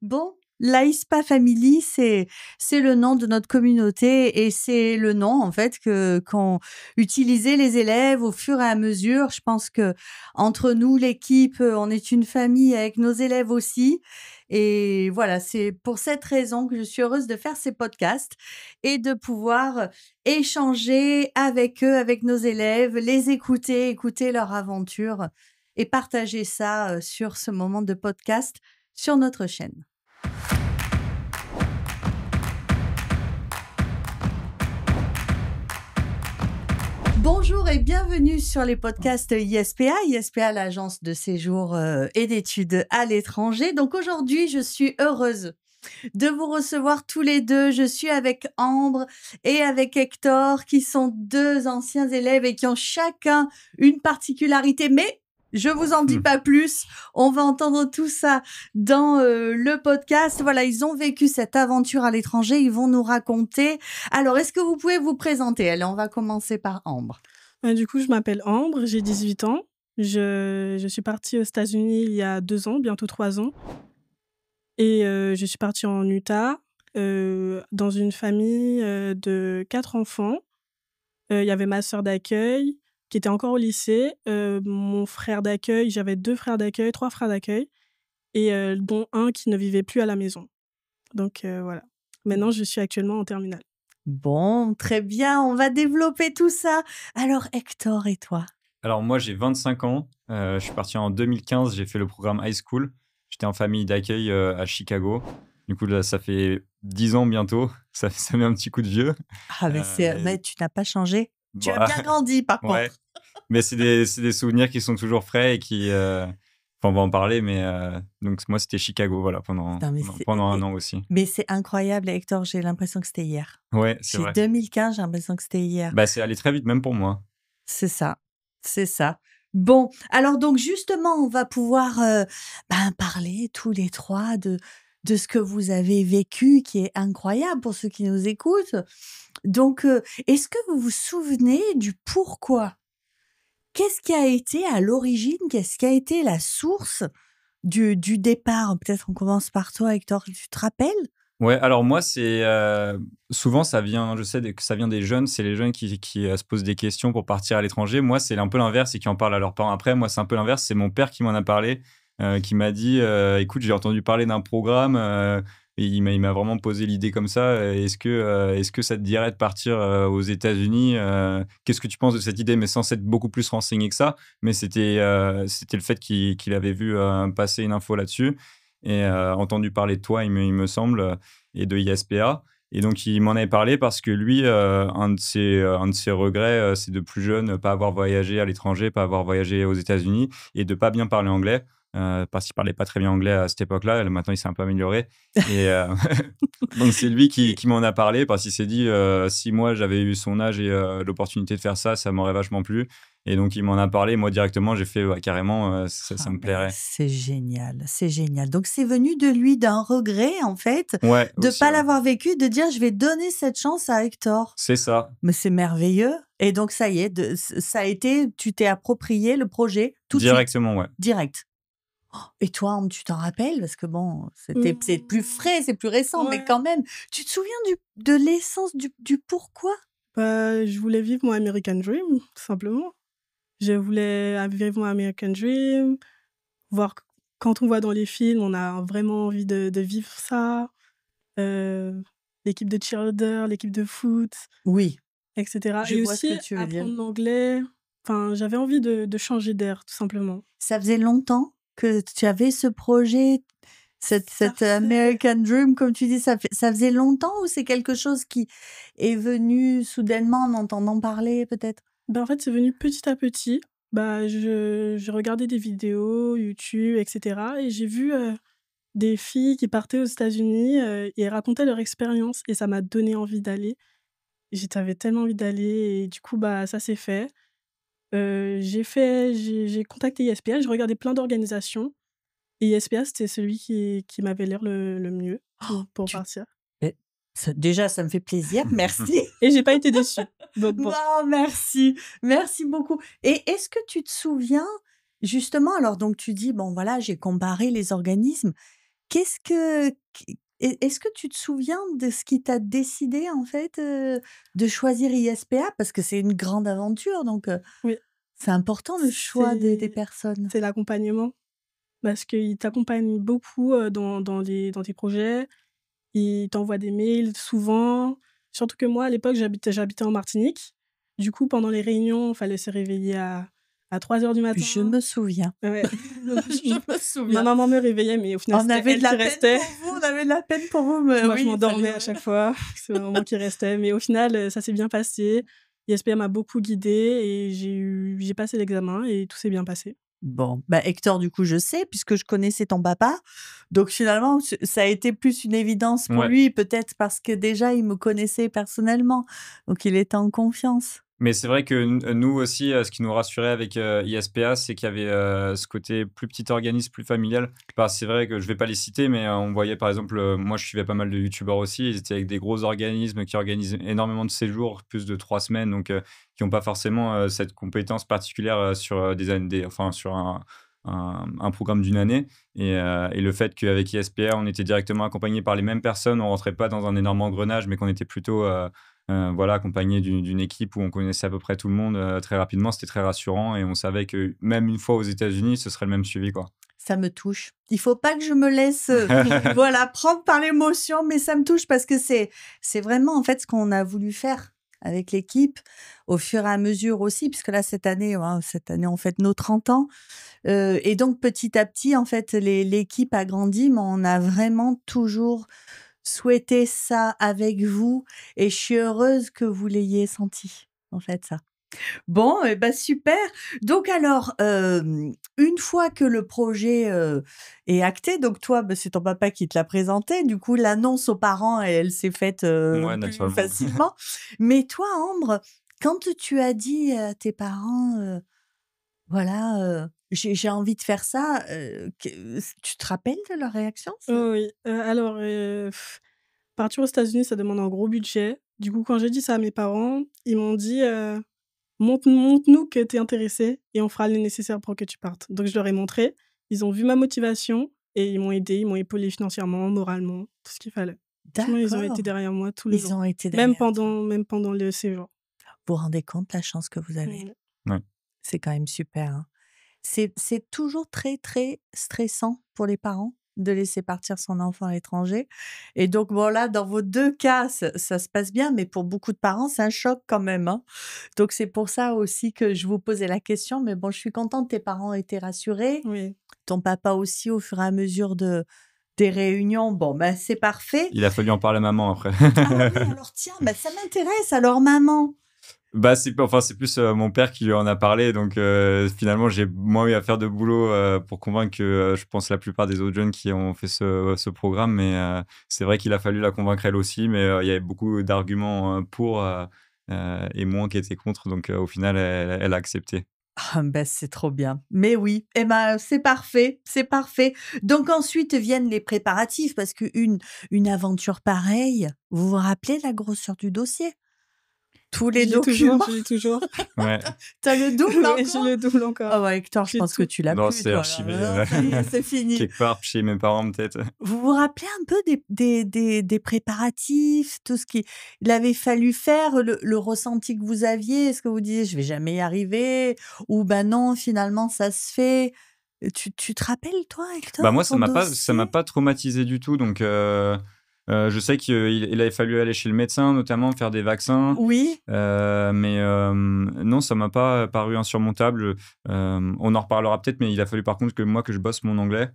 Bon, l'AISPA Family, c'est le nom de notre communauté et c'est le nom en fait qu'ont utilisé les élèves au fur et à mesure. Je pense que entre nous, l'équipe, on est une famille avec nos élèves aussi. Et voilà, c'est pour cette raison que je suis heureuse de faire ces podcasts et de pouvoir échanger avec eux, avec nos élèves, les écouter, écouter leur aventure et partager ça sur ce moment de podcast sur notre chaîne. Bonjour et bienvenue sur les podcasts ISPA, l'agence de séjour et d'études à l'étranger. Donc aujourd'hui, je suis heureuse de vous recevoir tous les deux. Je suis avec Ambre et avec Hector, qui sont deux anciens élèves et qui ont chacun une particularité. Mais je vous en dis pas plus. On va entendre tout ça dans le podcast. Voilà, ils ont vécu cette aventure à l'étranger. Ils vont nous raconter. Alors, est-ce que vous pouvez vous présenter? Allez, on va commencer par Ambre. Du coup, je m'appelle Ambre, j'ai 18 ans. Je suis partie aux États-Unis il y a 2 ans, bientôt 3 ans. Et je suis partie en Utah, dans une famille de 4 enfants. Il y avait ma sœur d'accueil, qui était encore au lycée, mon frère d'accueil, j'avais 2 frères d'accueil, 3 frères d'accueil, et dont un qui ne vivait plus à la maison. Donc voilà. Maintenant, je suis actuellement en terminale. Bon, très bien, on va développer tout ça. Alors, Hector et toi? Alors moi, j'ai 25 ans. Je suis parti en 2015, j'ai fait le programme high school. J'étais en famille d'accueil à Chicago. Du coup, là, ça fait 10 ans bientôt. Ça met un petit coup de vieux. Ah, mais tu n'as pas changé. Tu as bien grandi, par contre. Ouais. Mais c'est des souvenirs qui sont toujours frais et qui... Enfin, on va en parler, mais donc moi, c'était Chicago, voilà, pendant un an aussi. Mais c'est incroyable, Hector, j'ai l'impression que c'était hier. Ouais, c'est vrai. 2015, j'ai l'impression que c'était hier. Bah, c'est allé très vite, même pour moi. C'est ça. Bon, alors donc justement, on va pouvoir parler tous les trois de ce que vous avez vécu, qui est incroyable pour ceux qui nous écoutent. Donc, est-ce que vous vous souvenez du pourquoi? Qu'est-ce qui a été à l'origine? Qu'est-ce qui a été la source du départ? Peut-être on commence par toi, Hector, tu te rappelles? Ouais, alors moi, c'est souvent ça vient, je sais que ça vient des jeunes, c'est les jeunes qui se posent des questions pour partir à l'étranger. Moi, c'est un peu l'inverse et qui en parlent à leurs parents après. Moi, c'est un peu l'inverse, c'est mon père qui m'en a parlé, qui m'a dit écoute, j'ai entendu parler d'un programme et il m'a vraiment posé l'idée comme ça. Est-ce que ça te dirait de partir aux États-Unis Qu'est-ce que tu penses de cette idée? Mais sans être beaucoup plus renseigné que ça. Mais c'était le fait qu'il avait vu passer une info là-dessus. Et entendu parler de toi, il me semble, et de ISPA. Et donc, il m'en avait parlé parce que lui, un de ses regrets, c'est de plus jeune, pas avoir voyagé à l'étranger, pas avoir voyagé aux États-Unis et de pas bien parler anglais. Parce qu'il parlait pas très bien anglais à cette époque-là. Maintenant, il s'est un peu amélioré. Et donc, c'est lui qui m'en a parlé parce qu'il s'est dit si moi, j'avais eu son âge et l'opportunité de faire ça, ça m'aurait vachement plu. Et donc, il m'en a parlé. Moi, directement, j'ai fait carrément, ça me plairait. C'est génial, c'est génial. Donc, c'est venu de lui, d'un regret, en fait, ouais, de ne pas l'avoir vécu, de dire je vais donner cette chance à Hector. C'est ça. Mais c'est merveilleux. Et donc, ça y est, ça a été, tu t'es approprié le projet tout de suite. Directement, ouais. Direct. Et toi, tu t'en rappelles? Parce que bon, c'est plus frais, c'est plus récent, ouais. Mais quand même, tu te souviens de l'essence du pourquoi? Je voulais vivre mon American Dream, tout simplement. Je voulais vivre mon American Dream, voir quand on voit dans les films, on a vraiment envie de vivre ça. L'équipe de cheerleader, l'équipe de foot, oui, etc. Je et vois aussi ce que tu veux apprendre dire. l'anglais. Enfin, j'avais envie de changer d'air, tout simplement. Ça faisait longtemps que tu avais ce projet, cette American Dream, comme tu dis, ça faisait longtemps ou c'est quelque chose qui est venu soudainement en entendant parler, peut-être? En fait, c'est venu petit à petit. Je regardais des vidéos, YouTube, etc. Et j'ai vu des filles qui partaient aux États-Unis et racontaient leur expérience. Et ça m'a donné envie d'aller. J'avais tellement envie d'aller. Et du coup, ça s'est fait. J'ai contacté ISPA. J'ai regardé plein d'organisations. Et ISPA, c'était celui qui m'avait l'air le mieux pour partir. Déjà, ça me fait plaisir, merci. Et j'ai pas été déçue. Donc bon. Non, merci beaucoup. Et est-ce que tu te souviens, justement, alors donc tu dis, bon voilà, j'ai comparé les organismes, Qu'est-ce que est-ce que tu te souviens de ce qui t'a décidé, en fait, de choisir ISPA? Parce que c'est une grande aventure, donc Oui, c'est important le choix des personnes. c'est l'accompagnement parce qu'ils t'accompagnent beaucoup, dans tes projets. Ils t'envoient des mails souvent. Surtout que moi, à l'époque, j'habitais en Martinique. Du coup, pendant les réunions, il fallait se réveiller à 3 heures du matin. Je me souviens. Ouais. Je me Ma souviens. maman me réveillait, mais au final, On c'était avait elle de la qui peine restait. pour vous, on avait de la peine pour vous, mais Moi, oui, je il m'endormais fallait à chaque fois. C'est ma maman qui restait. Mais au final, ça s'est bien passé. ISPA m'a beaucoup guidée et j'ai passé l'examen et tout s'est bien passé. Bon, bah, Hector, du coup, je sais, puisque je connaissais ton papa. Donc, finalement, ça a été plus une évidence pour Ouais. lui, peut-être parce que déjà, il me connaissait personnellement. Donc, il était en confiance. Mais c'est vrai que nous aussi, ce qui nous rassurait avec ISPA, c'est qu'il y avait ce côté plus petit organisme, plus familial. Enfin, c'est vrai que je vais pas les citer, mais on voyait par exemple, moi je suivais pas mal de youtubeurs aussi, ils étaient avec des gros organismes qui organisent énormément de séjours, plus de 3 semaines, donc qui n'ont pas forcément cette compétence particulière sur des années, enfin sur un programme d'une année. Et le fait qu'avec ISPA, on était directement accompagné par les mêmes personnes, on rentrait pas dans un énorme engrenage, mais qu'on était plutôt voilà, accompagné d'une équipe où on connaissait à peu près tout le monde très rapidement. C'était très rassurant et on savait que même une fois aux États-Unis, ce serait le même suivi, quoi. Ça me touche. Il faut pas que je me laisse voilà, prendre par l'émotion, mais ça me touche parce que c'est vraiment en fait ce qu'on a voulu faire avec l'équipe au fur et à mesure aussi, puisque là cette année on fête nos 30 ans. Et donc petit à petit, en fait, l'équipe a grandi, mais on a vraiment toujours souhaité ça avec vous et je suis heureuse que vous l'ayez senti, en fait, ça. Bon, et ben super. Donc alors, une fois que le projet est acté, donc toi, bah, c'est ton papa qui te l'a présenté. Du coup, l'annonce aux parents, elle s'est faite Ouais, plus naturellement. facilement. Mais toi, Ambre, quand tu as dit à tes parents, voilà, j'ai envie de faire ça, tu te rappelles de leur réaction? Oui, alors, partir aux États-Unis, ça demande un gros budget. Du coup, quand j'ai dit ça à mes parents, ils m'ont dit, montre-nous que tu es intéressé et on fera le nécessaire pour que tu partes». Donc je leur ai montré, ils ont vu ma motivation et ils m'ont aidée, ils m'ont épaulée financièrement, moralement, tout ce qu'il fallait. Franchement, ils ont été D'accord. derrière moi tous les Ils jours, ont été derrière toi. même pendant le séjour. Vous vous rendez compte la chance que vous avez? Mmh. Ouais. C'est quand même super, hein. C'est toujours très, très stressant pour les parents de laisser partir son enfant à l'étranger et donc voilà, dans vos 2 cas, ça se passe bien, mais pour beaucoup de parents, c'est un choc quand même, hein. Donc c'est pour ça aussi que je vous posais la question, mais bon, je suis contente, tes parents étaient rassurés, Oui. ton papa aussi au fur et à mesure des réunions. Bon, ben, c'est parfait. Il a fallu en parler à maman après. Ah oui, alors tiens, bah, ça m'intéresse, alors maman? Bah, c'est plus mon père qui lui en a parlé. Donc, finalement, j'ai moins eu à faire de boulot pour convaincre que je pense la plupart des autres jeunes qui ont fait ce programme. Mais c'est vrai qu'il a fallu la convaincre elle aussi. Mais il y avait beaucoup d'arguments pour et moins qui étaient contre. Donc, au final, elle a accepté. Ah ben, c'est trop bien. Mais oui, eh ben, c'est parfait, c'est parfait. Donc ensuite viennent les préparatifs parce une aventure pareille, vous vous rappelez la grosseur du dossier? Tous les documents, Je l'ai toujours. Ouais. t'as le double Oui, j'ai encore? le double encore. Ah ouais, Hector, je J'ai pense que tout. tu l'as Non, plus, c'est toi, archivé, là. Non, ça y est, c'est fini. Quelque part chez mes parents, peut-être. Vous vous rappelez un peu des préparatifs, tout ce qu'il avait fallu faire, le ressenti que vous aviez? Est-ce que vous disiez: «Je vais jamais y arriver» ou «Ben non, finalement, ça se fait»? Tu te rappelles, toi, Hector, Bah, moi, ton ça m'a dossier? pas traumatisé du tout. Donc, je sais qu'il avait fallu aller chez le médecin, notamment faire des vaccins. Oui, Mais non, ça m'a pas paru insurmontable. On en reparlera peut-être, mais il a fallu par contre que je bosse mon anglais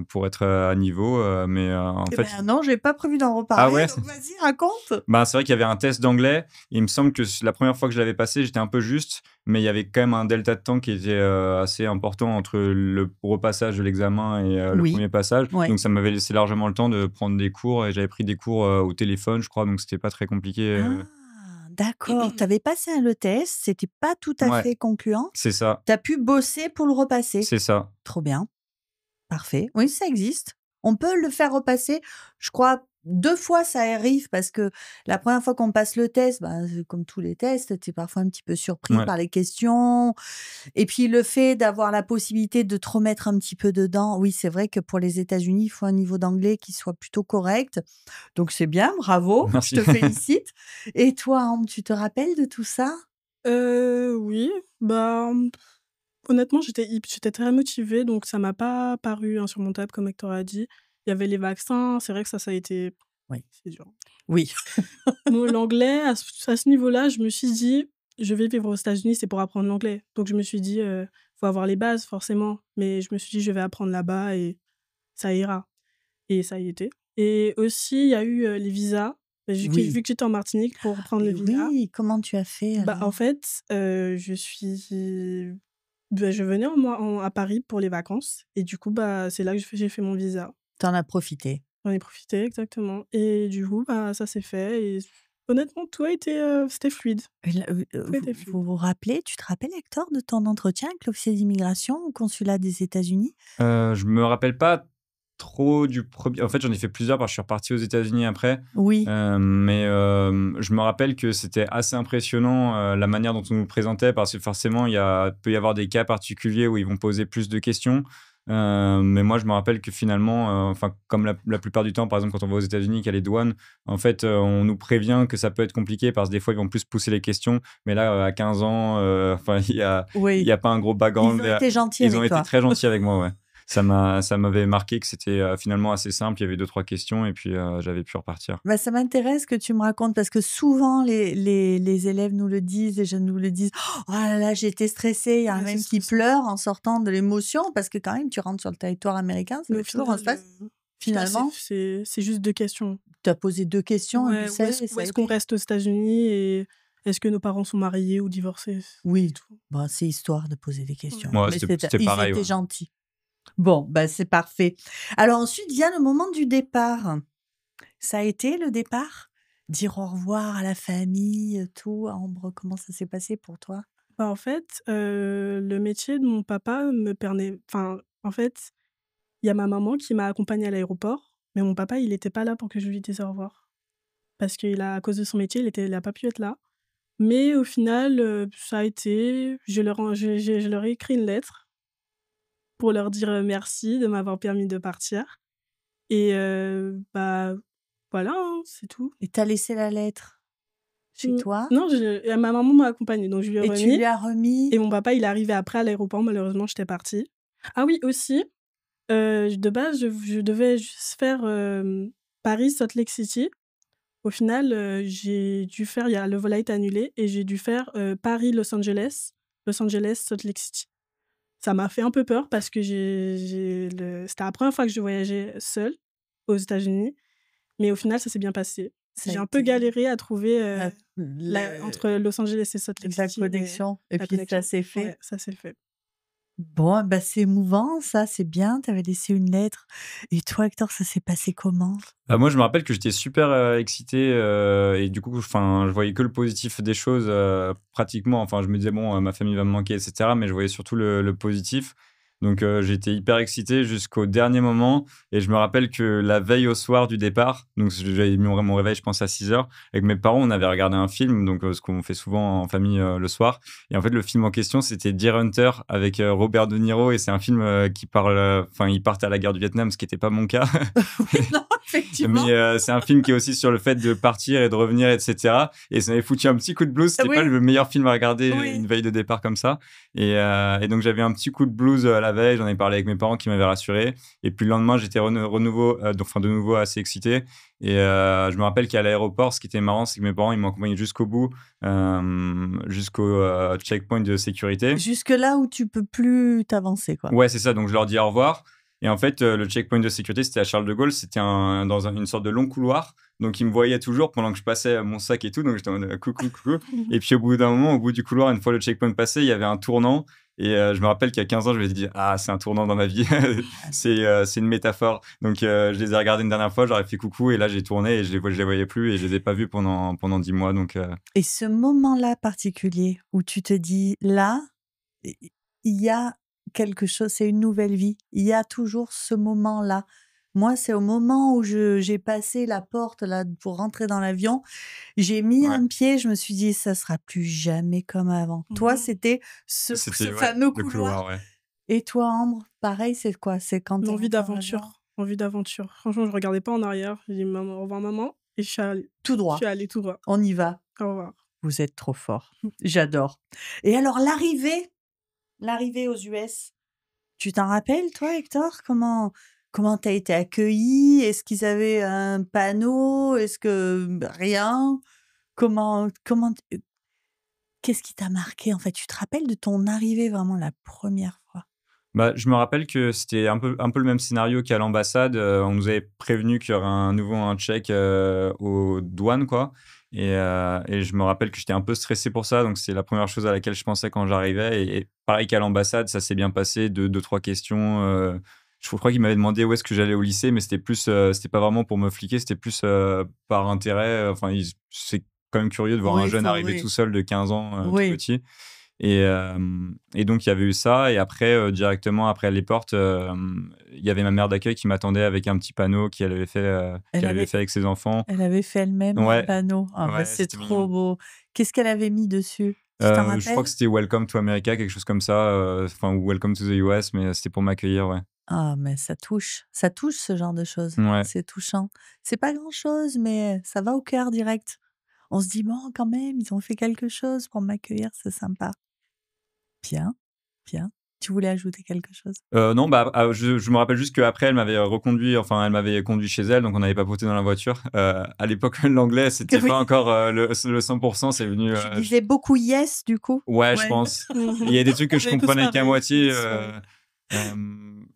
pour être à niveau. Mais en eh fait, ben non, j'ai pas prévu d'en ah reparler, ouais, donc vas-y, raconte. bah, c'est vrai qu'il y avait un test d'anglais. Il me semble que la première fois que je l'avais passé, j'étais un peu juste, mais il y avait quand même un delta de temps qui était assez important entre le repassage de l'examen et le Oui, premier passage. ouais. Donc ça m'avait laissé largement le temps de prendre des cours et j'avais pris des cours au téléphone, je crois, donc c'était pas très compliqué. Ah, d'accord. Tu avais passé le test, c'était pas tout à Ouais, fait concluant. c'est ça, Tu as pu bosser pour le repasser. c'est ça. Trop bien, parfait. Oui, ça existe. On peut le faire repasser, je crois, 2 fois, ça arrive parce que la première fois qu'on passe le test, comme tous les tests, tu es parfois un petit peu surpris Ouais. par les questions. Et puis le fait d'avoir la possibilité de te remettre un petit peu dedans, oui, c'est vrai que pour les États-Unis, il faut un niveau d'anglais qui soit plutôt correct. Donc c'est bien, bravo, Merci. je te félicite. Et toi, Ambre, tu te rappelles de tout ça? Oui, honnêtement, j'étais très motivée, donc ça m'a pas paru insurmontable, comme Hector a dit. Il y avait les vaccins, c'est vrai que ça a été Oui. c'est dur. Oui. Moi, l'anglais, à ce niveau-là, je me suis dit: «Je vais vivre aux États-Unis, c'est pour apprendre l'anglais». Donc je me suis dit: «Faut avoir les bases forcément», mais je me suis dit: «Je vais apprendre là-bas et ça ira» et ça y était. Et aussi, il y a eu, les visas. Vu Oui. que j'étais en Martinique pour prendre le visa, Oui, comment tu as fait en alors? fait, je venais à Paris pour les vacances et du coup, c'est là que j'ai fait mon visa. T'en as profité? J'en ai profité, exactement, et du coup, ça s'est fait et honnêtement, tout a été, c'était fluide. Et là, Tout était fluide. tu te rappelles, Hector, de ton entretien avec l'officier d'immigration au consulat des États-Unis? Je me rappelle pas trop du premier. En fait, j'en ai fait plusieurs parce que je suis reparti aux États-Unis après. Oui. Mais je me rappelle que c'était assez impressionnant la manière dont on nous le présentait parce que forcément, peut y avoir des cas particuliers où ils vont poser plus de questions. Mais moi, je me rappelle que finalement, comme la plupart du temps, par exemple, quand on va aux États-Unis, qu'il y a les douanes, en fait, on nous prévient que ça peut être compliqué parce que des fois, ils vont plus pousser les questions. Mais là, à 15 ans, il y a Oui. pas un gros Ils background. ont été gentils Ils ont avec été toi. très gentils avec moi, ouais. Ça m'avait marqué que c'était finalement assez simple. Il y avait 2-3 questions et puis j'avais pu repartir. Ça m'intéresse que tu me racontes parce que souvent les élèves nous le disent, les jeunes nous le disent: «Oh là là, j'étais stressée». Il y en a Ouais, c'est même qui stressant. pleurent en sortant de l'émotion parce que quand même tu rentres sur le territoire américain, Mais c'est au toujours un final, stress. au final, Finalement, c'est juste 2 questions. tu as posé 2 questions et puis Ouais, ça y est, où ça a est-ce qu'on été. reste aux États-Unis et est-ce que nos parents sont mariés ou divorcés? Oui, C'est tout. c'est histoire de poser des questions. Ouais. Ouais, Mais c'était ils pareil, étaient ouais. gentils. Bon, c'est parfait. Alors ensuite vient le moment du départ. Ça a été le départ? Dire au revoir à la famille, tout. Ambre, comment ça s'est passé pour toi? En fait, le métier de mon papa me permet en fait, il y a ma maman qui m'a accompagnée à l'aéroport, mais mon papa, il était pas là pour que je lui dise au revoir. Parce à cause de son métier, il a pas pu être là. Mais au final, ça a été je leur ai écrit une lettre pour leur dire, merci de m'avoir permis de partir et voilà, hein, c'est tout. Et tu as laissé la lettre chez Mmh, toi non, ma maman m'a accompagnée, donc je lui ai et tu remis lui as remis? et mon papa, il est arrivé après à l'aéroport, malheureusement, j'étais partie. Ah oui, aussi, de base, je devais juste faire, Paris-Salt Lake City. Au final, il y a le vol a été annulé et j'ai dû faire, Paris-Los Angeles, Los Angeles-Salt Lake City. Ça m'a fait un peu peur parce que c'était la première fois que je voyageais seule aux États-Unis, mais au final, ça s'est bien passé. Ça a J'ai un peu été galéré à trouver, entre le Los Angeles et Salt Lake la City, mais connexion et la puis ça connexion, s'est fait? ouais, ça s'est fait. Bon, c'est émouvant ça, c'est bien, tu avais laissé une lettre et toi, Hector, ça s'est passé comment? Moi, je me rappelle que j'étais super excité et du coup, je voyais que le positif des choses pratiquement. Je me disais, bon, ma famille va me manquer, etc. Mais je voyais surtout le positif. Donc, j'étais hyper excité jusqu'au dernier moment. Et je me rappelle que la veille au soir du départ, donc j'avais mis mon réveil, je pense, à 6 heures. Avec mes parents, on avait regardé un film, donc ce qu'on fait souvent en famille le soir. Et en fait, le film en question, c'était Deer Hunter avec Robert De Niro. Et c'est un film qui parle, ils partent à la guerre du Vietnam, ce qui n'était pas mon cas. Oui, non, effectivement. Mais c'est un film qui est aussi sur le fait de partir et de revenir, etc. Et ça m'avait foutu un petit coup de blues. C'était Oui. pas le meilleur film à regarder Oui. une veille de départ comme ça. Et donc, j'avais un petit coup de blues la veille. J'en ai parlé avec mes parents qui m'avaient rassuré. Et puis, le lendemain, j'étais de nouveau assez excité. Et je me rappelle qu'à l'aéroport, ce qui était marrant, c'est que mes parents, ils m'ont accompagné jusqu'au bout, jusqu'au checkpoint de sécurité. Jusque là où tu peux plus t'avancer, quoi. Ouais, c'est ça. Donc, je leur dis au revoir. Et en fait, le checkpoint de sécurité, c'était à Charles de Gaulle. C'était une sorte de long couloir. Donc, ils me voyaient toujours pendant que je passais mon sac et tout. Donc, j'étais en mode coucou, coucou. Et puis, au bout d'un moment, au bout du couloir, une fois le checkpoint passé, il y avait un tournant. Et je me rappelle qu'il y a 15 ans, je me suis dit, c'est un tournant dans ma vie. c'est une métaphore. Donc, je les ai regardés une dernière fois, j'aurais fait coucou. Et là, j'ai tourné et je les voyais plus. Et je les ai pas vus pendant 10 mois. Donc, Et ce moment-là particulier où tu te dis, là, il y a quelque chose, c'est une nouvelle vie. Il y a toujours ce moment-là Moi, c'est au moment où j'ai passé la porte là pour rentrer dans l'avion, j'ai mis Ouais. un pied, je me suis dit: «Ça sera plus jamais comme avant». Toi, c'était ce C'était fameux le couloir? couloir, ouais. Et toi, Ambre, pareil, c'est quoi? C'est quand tu es L'envie rentrée dans l'avion? d'aventure, envie d'aventure. Franchement, je regardais pas en arrière. J'ai dit: «Maman, au revoir maman» et Tout je droit, suis allée tout droit. on y va. Au revoir. Vous êtes trop fort. J'adore. Et alors l'arrivée aux US, tu t'en rappelles toi, Hector? Comment tu as été accueilli? Est-ce qu'ils avaient un panneau? Est-ce que rien? Comment qu'est-ce qui t'a marqué, en fait? Tu te rappelles de ton arrivée vraiment la première fois? Bah, je me rappelle que c'était un peu le même scénario qu'à l'ambassade. On nous avait prévenu qu'il y aurait un check aux douanes, quoi. Et je me rappelle que j'étais un peu stressé pour ça. Donc, c'est la première chose à laquelle je pensais quand j'arrivais. Et pareil qu'à l'ambassade, ça s'est bien passé. Deux, trois questions. Je crois qu'il m'avait demandé où est-ce que j'allais au lycée, mais c'était pas vraiment pour me fliquer. C'était plus par intérêt. Enfin, c'est quand même curieux de voir un Oui, jeune arriver oui. tout seul de 15 ans, tout Oui. petit. Et donc, il y avait eu ça. Et après, directement après les portes, il y avait ma mère d'accueil qui m'attendait avec un petit panneau qu'elle avait fait, Elle qu'elle avait avait fait avec ses enfants. elle avait fait elle-même un Ouais, panneau. Ah bah, ouais, c'est c'était trop mignon. beau. Qu'est-ce qu'elle avait mis dessus? Tu t'en Je crois rappelles? que c'était Welcome to America, quelque chose comme ça. Enfin, ou Welcome to the US, mais c'était pour m'accueillir, ouais. Ah, mais ça touche ce genre de choses. Ouais, C'est touchant. C'est pas grand-chose, mais ça va au cœur direct. On se dit: «Bon, quand même, ils ont fait quelque chose pour m'accueillir, c'est sympa». Bien, bien. Tu voulais ajouter quelque chose? non, bah, je me rappelle juste qu'après, elle m'avait reconduit, enfin, elle m'avait conduit chez elle, donc on n'avait pas papoté dans la voiture. À l'époque, l'anglais, c'était Oui. pas encore le 100%, c'est venu. Tu disais beaucoup «yes» du coup? Ouais, je Ouais. pense. Il y a des trucs que On je est tous comprenais qu'à pareils, moitié. tous pareils.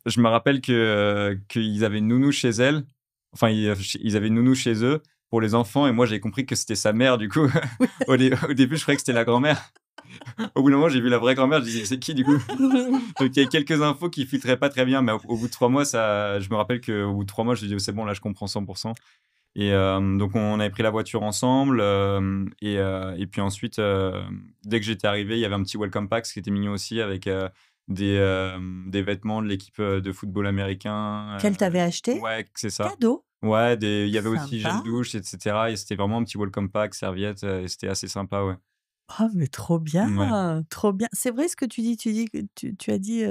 Je me rappelle qu'ils avaient une nounou chez elle. Enfin, ils avaient une nounou chez eux pour les enfants, et moi, j'ai compris que c'était sa mère, du coup. Au début, je croyais que c'était la grand-mère. Au bout d'un moment, j'ai vu la vraie grand-mère, je disais, c'est qui, du coup? Donc, il y a quelques infos qui filtraient pas très bien, mais au bout de 3 mois, je me rappelle qu'au bout de 3 mois, je dis, c'est bon, là, je comprends 100%. Donc, on avait pris la voiture ensemble. Et puis ensuite, dès que j'étais arrivé, il y avait un petit welcome pack, ce qui était mignon aussi, avec des vêtements de l'équipe de football américain. Qu'elle t'avait acheté? Ouais, c'est ça. Cadeau. Ouais, il y avait aussi gel Sympa. douche, etc. Et c'était vraiment un petit welcome pack, serviette. Et c'était assez sympa, ouais. Ah, mais trop Ouais. bien, trop bien. C'est vrai ce que tu dis. Tu dis que tu as dit,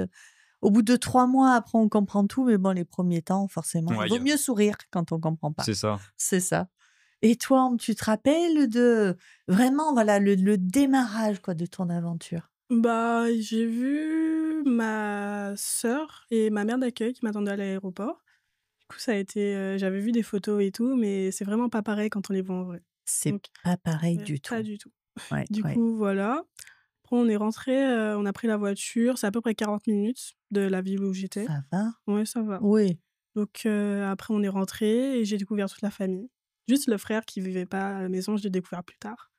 au bout de 3 mois, après on comprend tout, mais bon, les premiers temps, forcément, il Ouais, vaut mieux sourire quand on comprend pas. c'est ça. C'est ça. Et toi, tu te rappelles de vraiment, voilà, le démarrage, quoi, de ton aventure? Bah, j'ai vu ma sœur et ma mère d'accueil qui m'attendaient à l'aéroport. Du coup, ça a été, j'avais vu des photos et tout, mais c'est vraiment pas pareil quand on les voit en vrai. C'est Donc pas pareil ouais, du pas tout. du tout. Ouais, Du ouais. coup, voilà. Après, on est rentrés, on a pris la voiture, c'est à peu près 40 minutes de la ville où j'étais. Ça va? Ouais, ça va. Oui. Donc après, on est rentrés et j'ai découvert toute la famille. Juste le frère qui vivait pas à la maison, je l'ai découvert plus tard.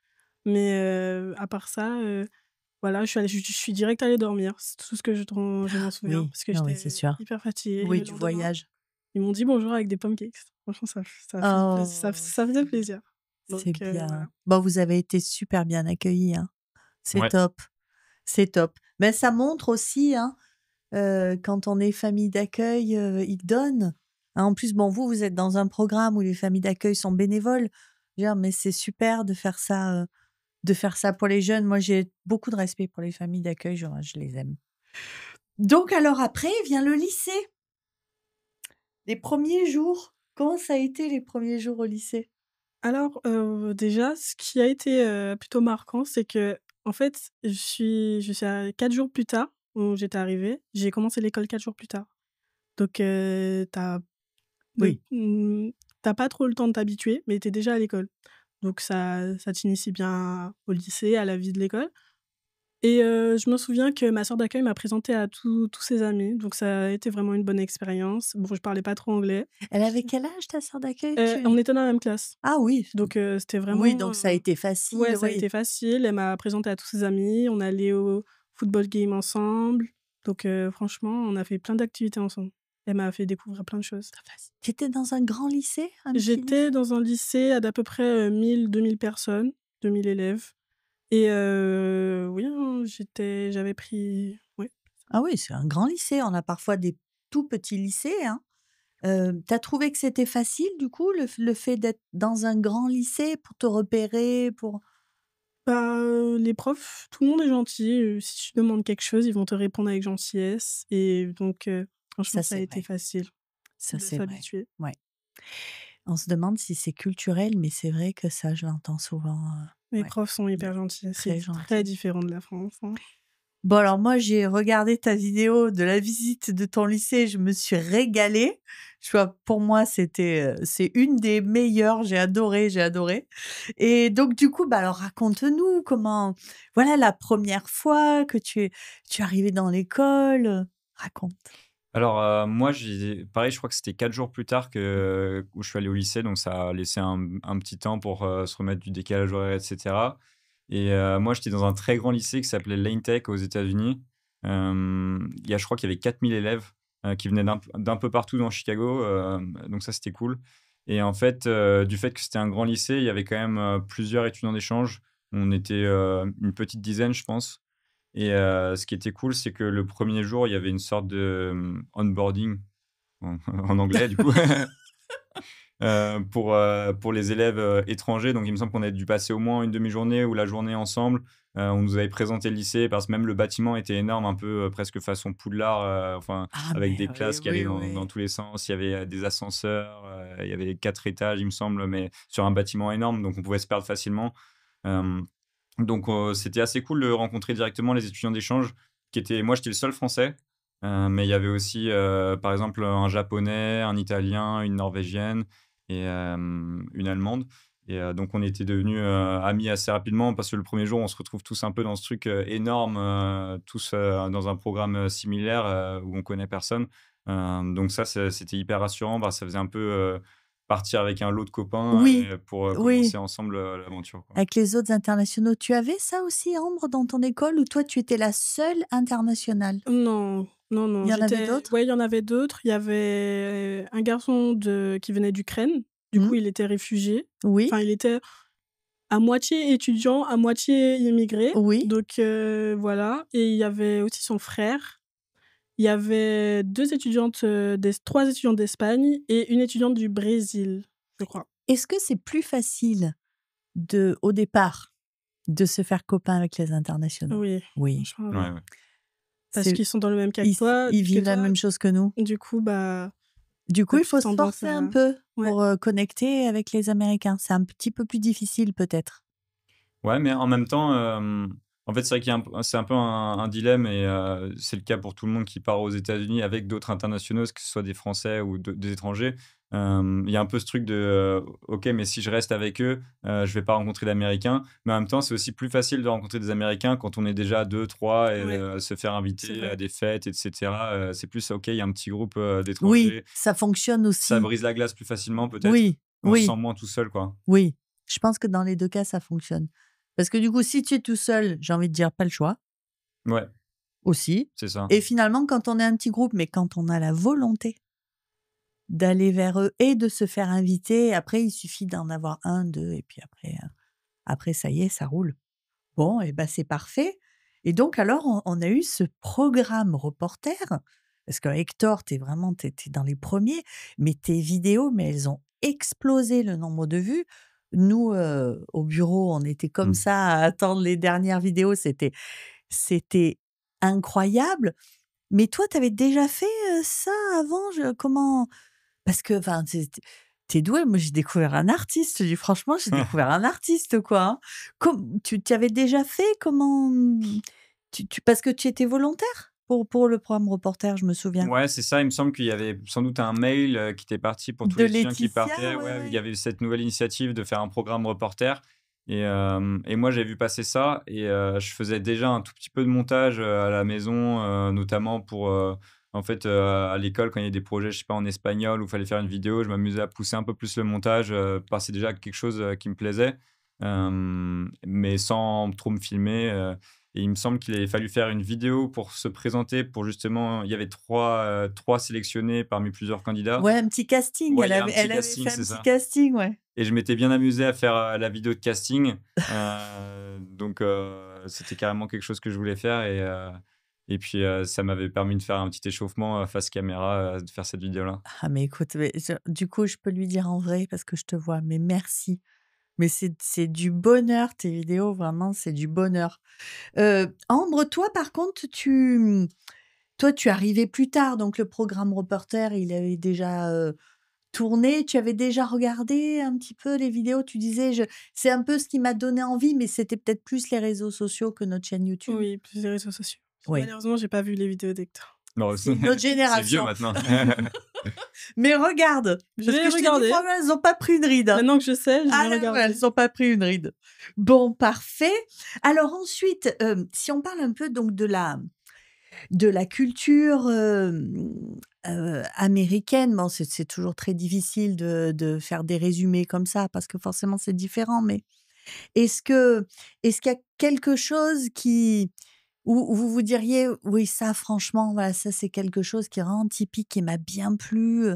Mais à part ça, voilà, je suis direct allée dormir. C'est tout ce que je m'en souviens Oui, parce que ah oui, c'est j'étais sûr. hyper fatiguée. Oui, Le du lendemain, voyage. ils m'ont dit bonjour avec des pancakes. Franchement, Oh, ça faisait plaisir. c'est Donc bien. voilà. Bon, vous avez été super bien accueillis, hein. C'est Ouais. top, c'est top. Mais ça montre aussi, hein, quand on est famille d'accueil, ils donnent. Hein, en plus, bon, vous êtes dans un programme où les familles d'accueil sont bénévoles. Je veux dire, mais c'est super de faire ça pour les jeunes. Moi, j'ai beaucoup de respect pour les familles d'accueil, je les aime. Donc alors après vient le lycée. Les premiers jours, comment ça a été les premiers jours au lycée? Alors, déjà, ce qui a été, plutôt marquant, c'est que en fait, je suis à 4 jours plus tard où j'étais arrivée, j'ai commencé l'école 4 jours plus tard. Donc, Oui. tu pas trop le temps de t'habituer, mais tu es déjà à l'école. Donc ça t'initie bien au lycée, à la vie de l'école et je me souviens que ma sœur d'accueil m'a présentée à tous ses amis, donc ça a été vraiment une bonne expérience. Bon, je parlais pas trop anglais. Elle avait quel âge ta sœur d'accueil? On était dans la même classe, Ah oui, donc c'était oui, vraiment, donc ça a été ouais, facile, ça a oui. été facile. Elle m'a présentée à tous ses amis, on allait au football game ensemble, donc franchement, on a fait plein d'activités ensemble. Elle m'a fait découvrir plein de choses. Tu étais dans un grand lycée? Un petit J'étais lycée? dans un lycée à d'à peu près, 1 000-2 000 personnes, 2 000 élèves et oui, hein, j'avais pris ouais. Ah oui, c'est un grand lycée. On a parfois des tout petits lycées, hein. Tu trouvé que c'était facile, du coup, le fait d'être dans un grand lycée pour te repérer, pour Bah, les profs, tout le monde est gentil, si tu demandes quelque chose, ils vont te répondre avec gentillesse et donc franchement, ça, ça a c'est été vrai. facile Ça, de c'est vrai. s'habituer. Ouais. On se demande si c'est culturel, mais c'est vrai que ça, je l'entends souvent, Les ouais, profs sont hyper gentils, très c'est très gentil. différent de la France, hein. Bon, alors moi, j'ai regardé ta vidéo de la visite de ton lycée, je me suis régalée. Je vois, pour moi, c'est une des meilleures, j'ai adoré, j'ai adoré. Et donc du coup, bah, alors raconte-nous comment voilà la première fois que tu es arrivé dans l'école, raconte. Alors, moi, pareil, je crois que c'était 4 jours plus tard où je suis allé au lycée, donc ça a laissé un petit temps pour, se remettre du décalage horaire et cetera. Et moi, j'étais dans un très grand lycée qui s'appelait Lane Tech aux États-Unis. Je crois qu'il y avait 4000 élèves, qui venaient d'un peu partout dans Chicago, donc ça, c'était cool. Et en fait, du fait que c'était un grand lycée, il y avait quand même, plusieurs étudiants d'échange. On était, une petite dizaine, je pense. Et ce qui était cool, c'est que le premier jour, il y avait une sorte de, onboarding en anglais du coup, pour les élèves, étrangers. Donc il me semble qu'on a dû passer au moins une demi-journée ou la journée ensemble. On nous avait présenté le lycée parce que même le bâtiment était énorme, un peu, presque façon Poudlard, enfin Ah avec mais des oui, classes qui allaient oui, dans oui. tous les sens. Il y avait, des ascenseurs, il y avait 4 étages, il me semble, mais sur un bâtiment énorme, donc on pouvait se perdre facilement. Hem Donc, c'était assez cool de rencontrer directement les étudiants d'échange moi, j'étais le seul français, mais il y avait aussi, par exemple, un japonais, un italien, une norvégienne et une allemande. Et donc on était devenus, amis assez rapidement parce que le premier jour, on se retrouve tous un peu dans ce truc, énorme, tous, dans un programme, similaire, où on connaît personne. Donc ça, c'était hyper rassurant. Bah, ça faisait un peu, partir avec un lot de copains Oui, pour, oui, commencer ensemble, l'aventure, quoi. avec les autres internationaux. Tu avais ça aussi, Ambre, dans ton école ou toi, tu étais la seule internationale? Non, non, Il non, y en avait d'autres? ouais, il y en avait d'autres. Il y avait un garçon qui venait d'Ukraine. Du coup, Mmh. il était réfugié. Oui, Enfin, il était à moitié étudiant, à moitié immigré. oui. Donc voilà. Et il y avait aussi son frère. Il y avait 3 étudiantes d'Espagne et une étudiante du Brésil, je crois. Est-ce que c'est plus facile au départ, de se faire copain avec les internationaux? Oui, Oui, franchement, oui. Ouais, ouais. Parce c'est qu'ils sont dans le même cas que toi. ils vivent la même chose que nous. Du coup, bah, Du coup, t'as il plus faut se tendance forcer un à... peu Ouais. pour, connecter avec les Américains. C'est un petit peu plus difficile peut-être? Ouais, mais en même temps, en fait, c'est vrai c'est un peu un dilemme et c'est le cas pour tout le monde qui part aux États-Unis avec d'autres internationaux, que ce soit des Français ou des étrangers. Il y a un peu ce truc de, OK, mais si je reste avec eux, je vais pas rencontrer d'Américains. Mais en même temps, c'est aussi plus facile de rencontrer des Américains quand on est déjà 2, 3 et Ouais, se faire c'est inviter à vrai. des fêtes et cetera. C'est plus OK, il y a un petit groupe, Oui, d'étrangers. ça fonctionne Ça aussi. brise la glace plus facilement peut-être. Oui, On se sent oui, moins tout seul, quoi. oui. Je pense que dans les 2 cas, ça fonctionne. Parce que du coup, si tu es tout seul, j'ai envie de dire, pas le choix, Ouais, aussi. c'est ça. Et finalement, quand on est un petit groupe, mais quand on a la volonté d'aller vers eux et de se faire inviter, après, il suffit d'en avoir un, 2, et puis après ça y est, ça roule. Bon et ben c'est parfait. Et donc alors on a eu ce programme reporter, parce que Hector, tu es dans les premiers, mais tes vidéos, mais elles ont explosé le nombre de vues. Nous, au bureau, on était comme Mmh. ça à attendre les dernières vidéos, c'était incroyable. Mais toi, tu avais déjà fait, ça avant? Comment parce que enfin, tu es douée. Moi, j'ai découvert un artiste. Je dis franchement, j'ai découvert un artiste, quoi, hein. Tu avais déjà fait? Comment, parce que tu étais volontaire pour le programme reporter, je me souviens. Ouais, c'est ça. Il me semble qu'il y avait sans doute un mail, qui était parti pour tous De les étudiants qui Laetitia, partaient. ouais, Ouais, il y ouais. avait cette nouvelle initiative de faire un programme reporter et moi, j'ai vu passer ça et je faisais déjà un tout petit peu de montage, à la maison, notamment pour, en fait, à l'école, quand il y a des projets, je sais pas, en espagnol où il fallait faire une vidéo, je m'amusais à pousser un peu plus le montage, parce que c'est déjà quelque chose, qui me plaisait, mais sans trop me filmer, et il me semble qu'il avait fallu faire une vidéo pour se présenter, pour justement il y avait 3 sélectionnés parmi plusieurs candidats. Ouais, un petit casting. Ouais, il y a un petit Elle avait casting, fait un c'est petit ça, casting, ouais. et je m'étais bien amusé à faire, la vidéo de casting, donc c'était carrément quelque chose que je voulais faire Et puis, ça m'avait permis de faire un petit échauffement face caméra, de faire cette vidéo-là. Ah, mais écoute, du coup, je peux lui dire en vrai parce que je te vois, mais merci. Mais c'est du bonheur, tes vidéos, vraiment, c'est du bonheur. Ambre, toi, par contre, toi, tu arrivais plus tard, donc le programme Reporter, il avait déjà tourné. Tu avais déjà regardé un petit peu les vidéos? Tu disais, c'est un peu ce qui m'a donné envie, mais c'était peut-être plus les réseaux sociaux que notre chaîne YouTube. Oui, plus les réseaux sociaux. Oui, Malheureusement, j'ai pas vu les vidéos d'Hector. Non, c'est notre c'est vieux génération. maintenant. Mais regarde, Je parce vais que je t'ai dit, regarder. franchement, elles n'ont pas pris une ride, hein. Maintenant que je sais, je Ah vais là, regarder. elles n'ont pas pris une ride. Bon, parfait. Alors ensuite, si on parle un peu donc de la culture américaine, bon, c'est toujours très difficile de faire des résumés comme ça parce que forcément c'est différent, mais est-ce que est-ce qu'il y a quelque chose où vous vous diriez: «Oui, ça franchement, voilà, ça c'est quelque chose qui est vraiment typique, qui m'a bien plu»,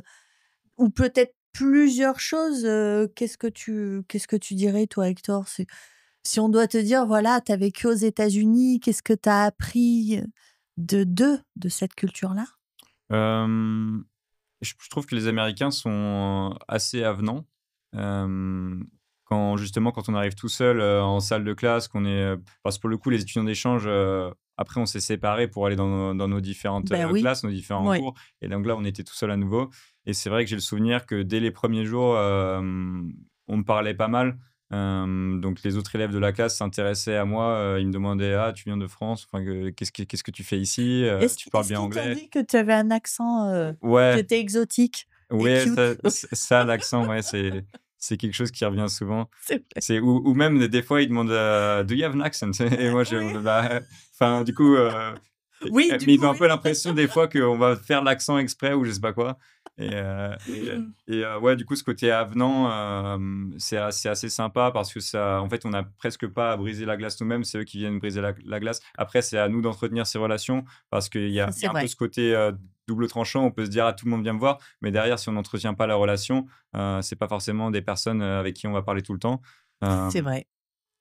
ou peut-être plusieurs choses, qu'est-ce que tu dirais toi, Hector? Si on doit te dire, voilà, tu as vécu aux États-Unis, qu'est-ce que tu as appris de cette culture-là? Hem, je trouve que les Américains sont assez avenants. Quand on arrive tout seul, en salle de classe, parce que pour le coup, les étudiants d'échange, après on s'est séparés pour aller dans nos différentes, Ben oui, classes, nos différents oui, cours et donc là, on était tout seul à nouveau et c'est vrai que j'ai le souvenir que dès les premiers jours, on me parlait pas mal. Donc les autres élèves de la classe s'intéressaient à moi, ils me demandaient: «Ah, tu viens de France, enfin, qu'est-ce que tu fais ici? Tu parles Est-ce bien qu'ils t'ont anglais?» dit que tu avais un accent, qui Ouais. était exotique et Ouais, cute? ça, l'accent, ouais, c'est quelque chose qui revient souvent. C'est vrai. C'est ou même des fois, ils demandent, «Do you have an accent?» et moi, Oui. bah, enfin, du coup, Oui, du mais ils coup, ont un oui. peu l'impression des fois qu'on va faire l'accent exprès ou je sais pas quoi ouais, du coup, ce côté avenant, c'est assez sympa parce que ça en fait, on n'a presque pas à briser la glace nous-mêmes, c'est eux qui viennent briser la glace. Après, c'est à nous d'entretenir ces relations parce qu'il y Ça, a il y c'est a un peu vrai. ce côté, double tranchant. On peut se dire: «Ah, tout le monde vient me voir», mais derrière, si on n'entretient pas la relation, c'est pas forcément des personnes, avec qui on va parler tout le temps. C'est Hem, vrai.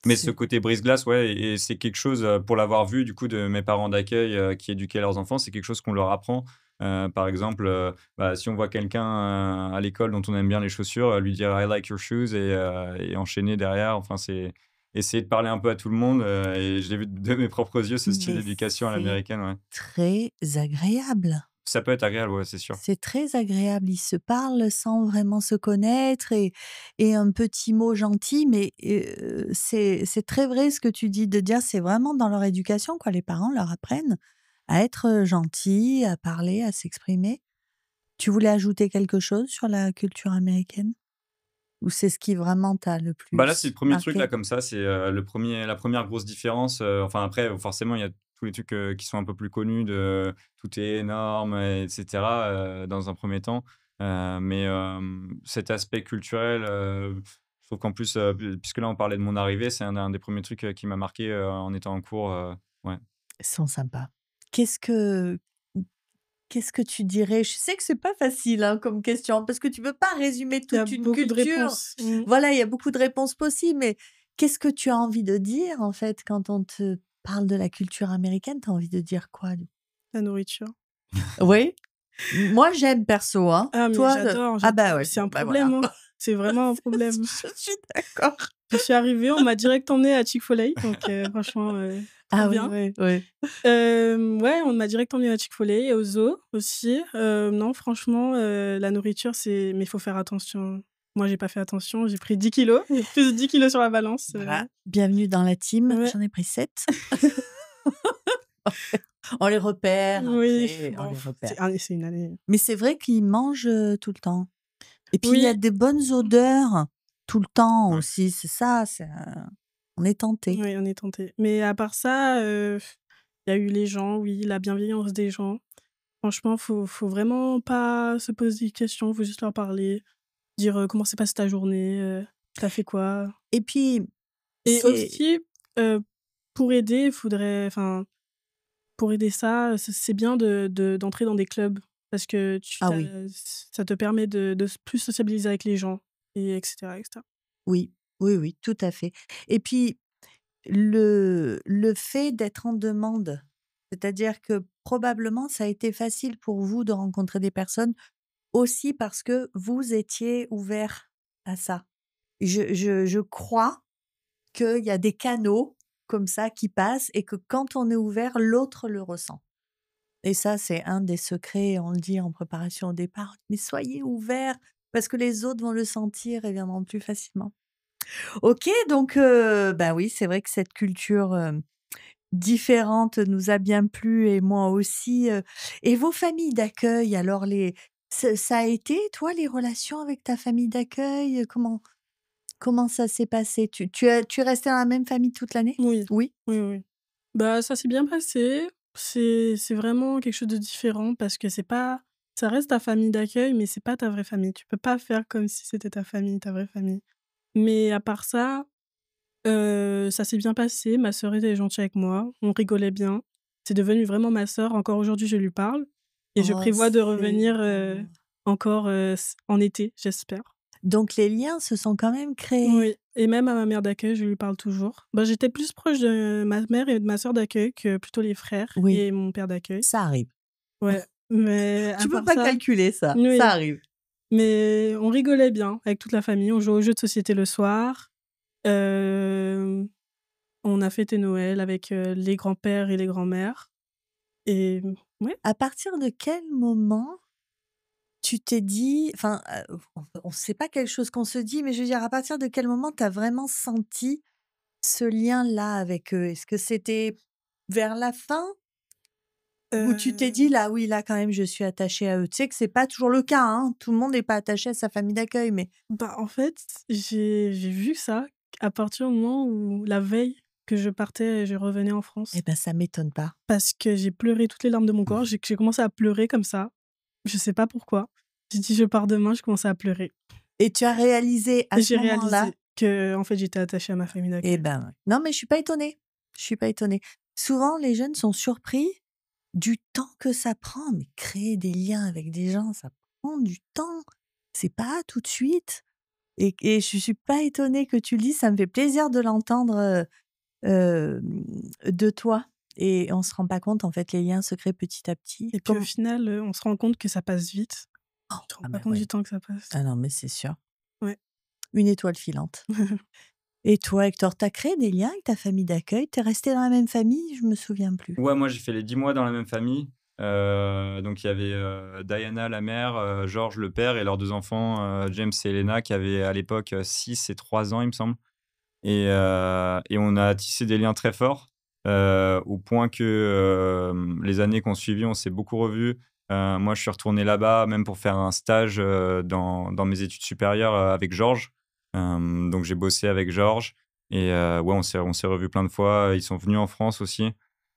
mais ce C'est côté brise-glace, ouais et c'est quelque chose, pour l'avoir vu du coup de mes parents d'accueil, qui éduquaient leurs enfants, c'est quelque chose qu'on leur apprend. Par exemple, bah, si on voit quelqu'un, à l'école dont on aime bien les chaussures, lui dire: «I like your shoes» et enchaîner derrière. Enfin, c'est essayer de parler un peu à tout le monde, et je l'ai vu de mes propres yeux, ce style mais d'éducation à c'est l'américaine, ouais. très agréable. Ça peut être agréable, ouais, c'est sûr. C'est très agréable. Ils se parlent sans vraiment se connaître et un petit mot gentil, mais c'est très vrai ce que tu dis de dire, c'est vraiment dans leur éducation, quoi. Les parents leur apprennent à être, gentils, à parler, à s'exprimer. Tu voulais ajouter quelque chose sur la culture américaine? Ou c'est ce qui vraiment t'a le Bah, là, c'est le plus premier truc là marqué? comme ça, c'est, la première grosse différence, enfin après, forcément, il y a tous les trucs, qui sont un peu plus connus de tout est énorme et cetera, dans un premier temps. Mais cet aspect culturel, je trouve qu'en plus, puisque là, on parlait de mon arrivée, c'est un des premiers trucs, qui m'a marqué, en étant en cours, ouais. Ils sont sympas. Qu'est-ce que Qu'est-ce que tu dirais? Je sais que c'est pas facile, hein, comme question, parce que tu peux pas résumer Il y a toute une beaucoup de culture. réponses. Voilà, il y a beaucoup de réponses possibles, mais qu'est-ce que tu as envie de dire, en fait, quand on te parle de la culture américaine? Tu as envie de dire quoi, du La nourriture. Oui? Moi, j'aime perso, hein. Ah mais Toi, j'adore, ah bah, j'adore. ouais, C'est bon, un bah, voilà. problème, hein. C'est vraiment un problème. Je suis d'accord. Je suis arrivée, on m'a direct emmenée à Chick-fil-A, donc franchement, trop Ah oui, bien. oui, oui. Ouais, on m'a direct emmenée à Chick-fil-A et au zoo aussi. Non, franchement, la nourriture, mais il faut faire attention. Moi, j'ai pas fait attention, j'ai pris 10 kilos, j'ai plus de 10 kilos sur la balance. Voilà, bienvenue dans la team. Ouais, J'en ai pris 7. On les repère oui, après, on bon, les repère. c'est une année. Mais c'est vrai qu'ils mangent, tout le temps. Et puis il y a Oui, des bonnes odeurs tout le temps Ouais. aussi, c'est ça, on est tenté. oui, on est tenté. Mais à part ça, il y a eu les gens, oui, la bienveillance des gens. Franchement, faut vraiment pas se poser des questions, faut juste leur parler, dire, comment s'est passée ta journée, tu fait quoi? Et puis Et c'est aussi, heu, pour aider, pour aider ça, c'est bien d'entrer dans des clubs parce que ah oui, ça te permet de plus sociabiliser avec les gens et cetera et cetera. oui, oui, oui, tout à fait. Et puis le fait d'être en demande C'est-à-dire que probablement ça a été facile pour vous de rencontrer des personnes aussi parce que vous étiez ouverts à ça. Je crois qu'il y a des canaux comme ça qui passent et que quand on est ouvert, l'autre le ressent. Et ça, c'est un des secrets, on le dit en préparation au départ, mais soyez ouverts parce que les autres vont le sentir et viendront plus facilement. OK, donc bah oui, c'est vrai que cette culture, différente nous a bien plu et moi aussi, et vos familles d'accueil alors ça a été toi les relations avec ta famille d'accueil, comment ça s'est passé? Tu es resté dans la même famille toute l'année? Oui, Oui? oui, oui. Bah, ça s'est bien passé. C'est vraiment quelque chose de différent parce que c'est pas ça reste ta famille d'accueil, mais c'est pas ta vraie famille. Tu peux pas faire comme si c'était ta famille, ta vraie famille. Mais à part ça, ça s'est bien passé. Ma sœur était gentille avec moi, on rigolait bien. C'est devenu vraiment ma sœur. Encore aujourd'hui, je lui parle et je Oh, prévois de c'est revenir, beau. encore, en été, j'espère. Donc les liens se sont quand même créés. Oui, et même à ma mère d'accueil, je lui parle toujours. Bah, j'étais plus proche de ma mère et de ma sœur d'accueil que plutôt les frères Oui, et mon père d'accueil. ça arrive. Ouais, mais à Tu peux part pas ça, calculer ça, ça oui, arrive. mais on rigolait bien avec toute la famille. On jouait aux jeux de société le soir. Hem, on a fêté Noël avec, les grands-pères et les grands-mères et ouais. À partir de quel moment tu t'es dit enfin, on sait pas quelque chose qu'on se dit, mais je veux dire à partir de quel moment tu as vraiment senti ce lien-là avec eux? Est-ce que c'était vers la fin où tu t'es dit: Heu, «Là, oui, là, quand même, je suis attachée à eux»? Tu sais que c'est pas toujours le cas, hein, tout le monde n'est pas attaché à sa famille d'accueil, mais bah, en fait, j'ai vu ça à partir du moment où la veille que je partais et je revenais en eh France. ben, ça m'étonne pas. Parce que j'ai pleuré toutes les larmes de mon corps. J'ai commencé à pleurer comme ça. Je sais pas pourquoi. J'ai dit: «Je pars demain», je commençais à pleurer Et tu as réalisé à et ce j'ai moment-là réalisé que en fait, j'étais attachée à ma famille eh d'accueil. ben, ouais. Non, mais je suis pas étonnée. Je suis pas étonnée. Souvent, les jeunes sont surpris du temps que ça prend. Mais créer des liens avec des gens, ça prend du temps. C'est pas tout de suite. Et je suis pas étonnée que tu le dises. Ça me fait plaisir de l'entendre de toi. Et on se rend pas compte, en fait, les liens se créent petit à petit. Et puis au final, on se rend compte que ça passe vite. Oh, Tu te rends ah pas ben compte ouais. du temps que ça passe. Ah non, mais c'est sûr. Ouais. Une étoile filante. Et toi, Hector, tu as créé des liens avec ta famille d'accueil? Tu es resté dans la même famille? Je me souviens plus. Ouais, moi, j'ai fait les 10 mois dans la même famille. Donc, il y avait Diana, la mère, Georges, le père, et leurs deux enfants, James et Elena, qui avaient à l'époque 6 et 3 ans, il me semble. Et on a tissé des liens très forts, au point que les années qu'on suivi, on s'est beaucoup revus. Moi, je suis retourné là-bas, même pour faire un stage dans mes études supérieures avec Georges. Donc, j'ai bossé avec Georges. Et ouais, on s'est revus plein de fois. Ils sont venus en France aussi.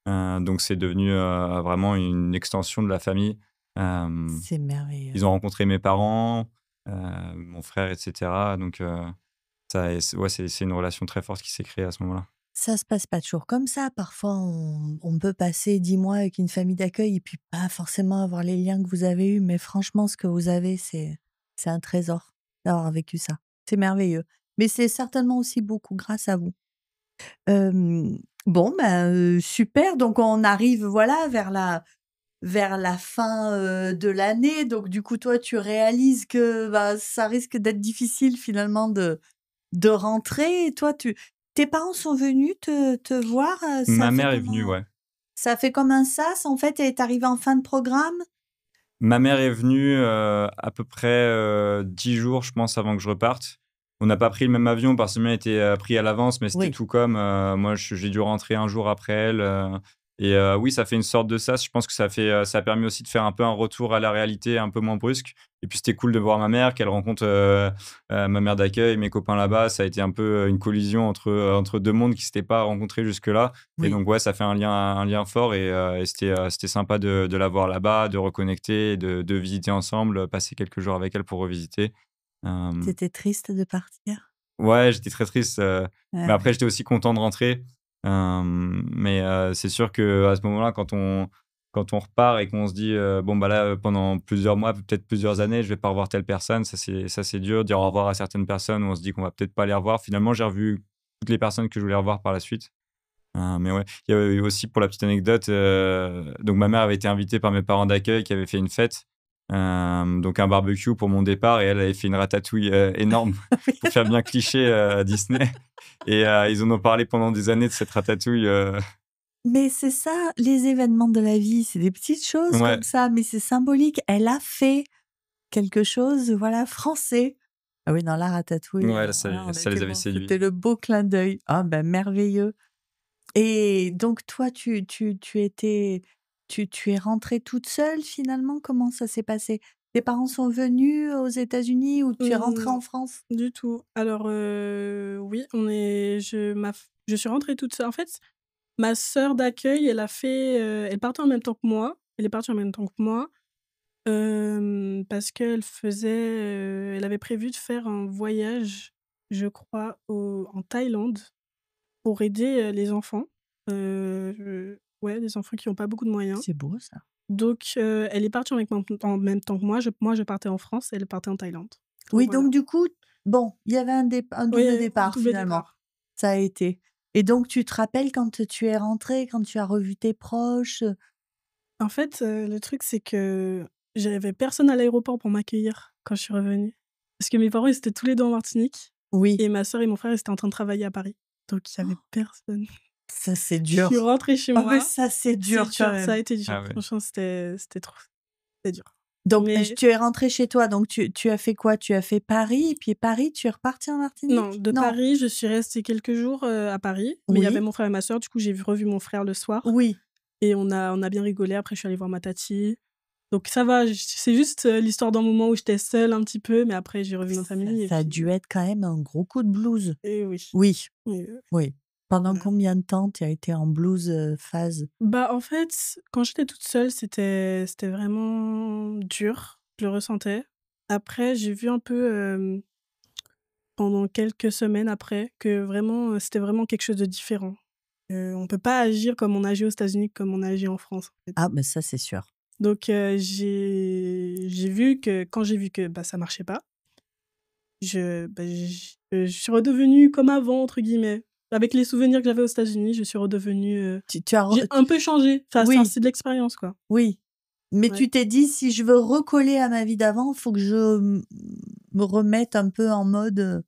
Donc, c'est devenu vraiment une extension de la famille. C'est merveilleux. Ils ont rencontré mes parents, mon frère, etc. Donc, ouais, c'est une relation très forte qui s'est créée à ce moment-là. Ça se passe pas toujours comme ça. Parfois, on peut passer 10 mois avec une famille d'accueil et puis pas forcément avoir les liens que vous avez eus. Mais franchement, ce que vous avez, c'est un trésor d'avoir vécu ça. C'est merveilleux. Mais c'est certainement aussi beaucoup grâce à vous. Bon, ben, super. Donc, on arrive, voilà, vers la fin de l'année. Donc, du coup, toi, tu réalises que bah, ça risque d'être difficile finalement de rentrer. Et toi, tes parents sont venus te voir. Ça Ma a fait mère est venue, comment? ouais. Ça a fait comme un sas, en fait, et est arrivé en fin de programme? Ma mère est venue, à peu près, 10 jours, je pense, avant que je reparte. On n'a pas pris le même avion parce que le mien était, pris à l'avance, mais c'était Oui, tout comme, moi, j'ai dû rentrer un jour après elle, et oui, ça fait une sorte de sas. Je pense que ça a permis aussi de faire un peu un retour à la réalité un peu moins brusque, et puis c'était cool de voir ma mère, qu'elle rencontre, ma mère d'accueil, mes copains là-bas. Ça a été un peu, une collision entre 2 mondes qui ne s'étaient pas rencontrés jusque-là, et oui. donc ouais, ça fait un lien fort, et c'était sympa de la voir là-bas, de reconnecter, de visiter ensemble, passer quelques jours avec elle pour revisiter. Hem, T'étais triste de partir? ouais, j'étais très triste, mais Ah après ouais. j'étais aussi content de rentrer. Mais c'est sûr qu'à ce moment-là, quand on repart et qu'on se dit, «Bon, bah, là, pendant plusieurs mois, peut-être plusieurs années, je vais pas revoir telle personne», ça c'est dur. Dire au revoir à certaines personnes où on se dit qu'on va peut-être pas les revoir. Finalement, j'ai revu toutes les personnes que je voulais revoir par la suite. Mais ouais, il y a eu aussi, pour la petite anecdote, donc ma mère avait été invitée par mes parents d'accueil qui avaient fait une fête, donc un barbecue pour mon départ, et elle avait fait une ratatouille énorme pour faire bien cliché Disney. Et ils en ont parlé pendant des années de cette ratatouille. Mais c'est ça, les événements de la vie, c'est des petites choses Ouais. comme ça, mais c'est symbolique. Elle a fait quelque chose, voilà, français. Ah oui, dans la ratatouille, Ouais, là, voilà, ça on les était avait bon, séduits. c'était le beau clin d'œil. Ah ben merveilleux. Et donc toi, tu es rentrée toute seule finalement? Comment ça s'est passé? Tes parents sont venus aux États-Unis ou tu es rentrée en Non, France? du tout. Alors, oui, je suis rentrée toute seule. En fait, ma sœur d'accueil, elle partait en même temps que moi. Elle est partie en même temps que moi, parce elle avait prévu de faire un voyage, je crois, en Thaïlande pour aider, les enfants. Ouais, les enfants qui ont pas beaucoup de moyens. C'est beau ça. Donc, elle est partie en même temps que moi. Je partais en France, elle partait en Thaïlande. Donc Oui, voilà. donc du coup, bon, il y avait un Oui, double départ double finalement. départ. Ça a été. Et donc tu te rappelles quand tu es rentrée, quand tu as revu tes proches? En fait, le truc, c'est que j'avais personne à l'aéroport pour m'accueillir quand je suis revenue. Parce que mes parents, ils étaient tous les 2 en Martinique Oui. et ma sœur et mon frère, ils étaient en train de travailler à Paris. Donc il y avait personne. Ça, c'est Je dur. suis rentrée chez Ah mais moi. ça, c'est C'est dur dur, quand ça a même. été dur. Ah ouais. Franchement, c'était dur. Donc Mais tu es rentrée chez toi, donc tu as fait quoi? Tu as fait Paris et puis Paris, tu es repartie en non, Martinique? de Paris, je suis restée quelques jours, à Paris, mais il y avait Oui, mon frère et ma sœur. Du coup, j'ai revu mon frère le soir oui. et on a bien rigolé. Après, je suis allée voir ma tati. Donc ça va, c'est juste, l'histoire d'un moment où j'étais seule un petit peu, mais après j'ai revu ma famille et Ça a puis dû être quand même un gros coup de blues. et oui. Oui, Et oui. Pendant voilà. combien de temps tu as été en blues, phase? Bah, en fait, quand j'étais toute seule, c'était vraiment dur, je le ressentais. Après, j'ai vu un peu, pendant quelques semaines après, que vraiment, c'était vraiment quelque chose de différent. On peut pas agir comme on agit aux États-Unis, comme on agit en France, en fait. Ah, mais ça, c'est sûr. Donc, j'ai vu que quand j'ai vu que, bah, ça marchait pas, je suis redevenue «comme avant» entre guillemets. Avec les souvenirs que j'avais aux États-Unis, je suis redevenue, Tu as j'ai un peu changé. Enfin, oui, c'est de l'expérience, quoi. oui. Mais Ouais, tu t'es dit: «Si je veux recoller à ma vie d'avant, il faut que je me remette un peu en mode,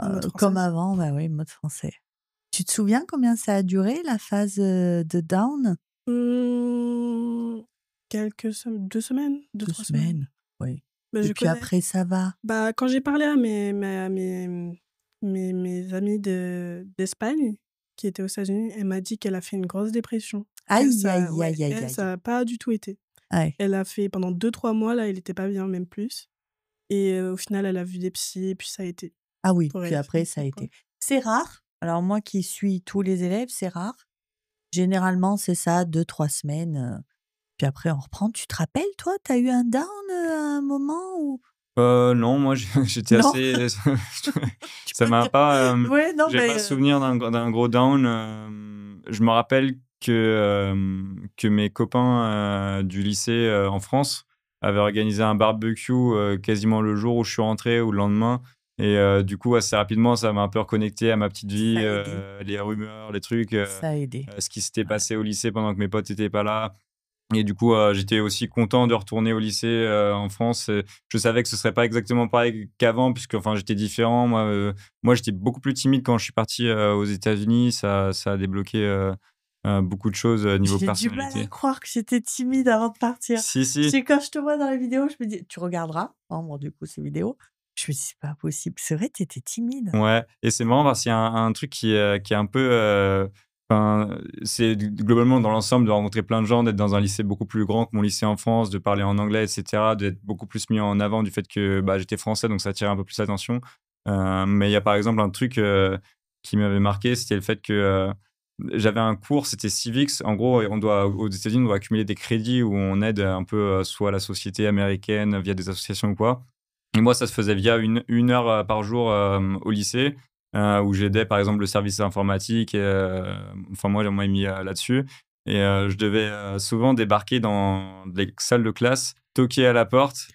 en mode comme française. avant». Bah oui, mode français. Tu te souviens combien ça a duré la phase, de down? Mmh, 2 semaines, 2 2-3 semaines. semaines? Oui. Bah, Et je puis connais. après ça va? Bah, quand j'ai parlé à mes amis d'Espagne qui étaient aux États-Unis, elle m'a dit qu'elle a fait une grosse dépression. Aïe, aïe, Ouais, aïe, aïe, elle, aïe. ça a pas du tout été. Ouais. Elle a fait pendant 2-3 mois, là, elle était pas bien, même plus. Et au final, elle a vu des psys et puis ça a été Ah oui, pour puis elle, après ça a quoi. été. C'est rare. Alors moi qui suis tous les élèves, c'est rare. Généralement, c'est ça, 2 3 semaines, puis après on reprend. Tu te rappelles toi, tu as eu un down, à un moment ou? Non, moi, j'étais Non? assez Tu ça peux m'a dire pas, ouais, non, j'ai pas mais souvenir d'un gros down. Je me rappelle que mes copains, du lycée, en France avaient organisé un barbecue, quasiment le jour où je suis rentré ou le lendemain, et du coup, assez rapidement, ça m'a un peu reconnecté à ma petite vie, ça a aidé, les rumeurs, les trucs, ça a aidé. ce qui s'était Ouais. passé au lycée pendant que mes potes étaient pas là. Et du coup, j'étais aussi content de retourner au lycée, en France. Je savais que ce serait pas exactement pareil qu'avant, puisque, enfin, j'étais différent. Moi, j'étais beaucoup plus timide quand je suis parti, aux États-Unis. Ça a débloqué, beaucoup de choses, niveau J'ai du mal à personnalité. croire que j'étais timide avant de partir. Si, si. Quand je te vois dans les vidéos, je me dis: «Tu regarderas». Oh bon, du coup, ces vidéos. Je me dis: «C'est pas possible». C'est vrai, tu étais timide? Ouais, et c'est marrant parce qu'il y a un truc qui est un peu, enfin, c'est globalement dans l'ensemble de rencontrer plein de gens, d'être dans un lycée beaucoup plus grand que mon lycée en France, de parler en anglais, et cetera, d'être beaucoup plus mis en avant du fait que, bah, j'étais français, donc ça attirait un peu plus l'attention. Mais il y a par exemple un truc, qui m'avait marqué, c'était le fait que, j'avais un cours, c'était civics. En gros, aux États-Unis, on doit accumuler des crédits où on aide un peu, soit la société américaine via des associations ou quoi. Et moi, ça se faisait via une heure, par jour, au lycée, où j'aidais par exemple le service informatique, et enfin moi, on m'a mis, là-dessus, et je devais, souvent débarquer dans les salles de classe, toquer à la porte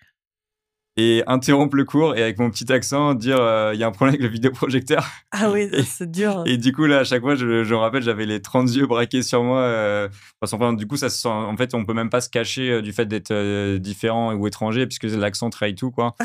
et interrompre le cours et avec mon petit accent dire il y a un problème avec le vidéoprojecteur. Ah oui, Et, c'est dur. et du coup, là, à chaque fois, je me rappelle, j'avais les 30 yeux braqués sur moi. Parce qu'enfin, du coup, ça se sent, en fait, on peut même pas se cacher du fait d'être différent ou étranger, puisque l'accent trahit tout, quoi.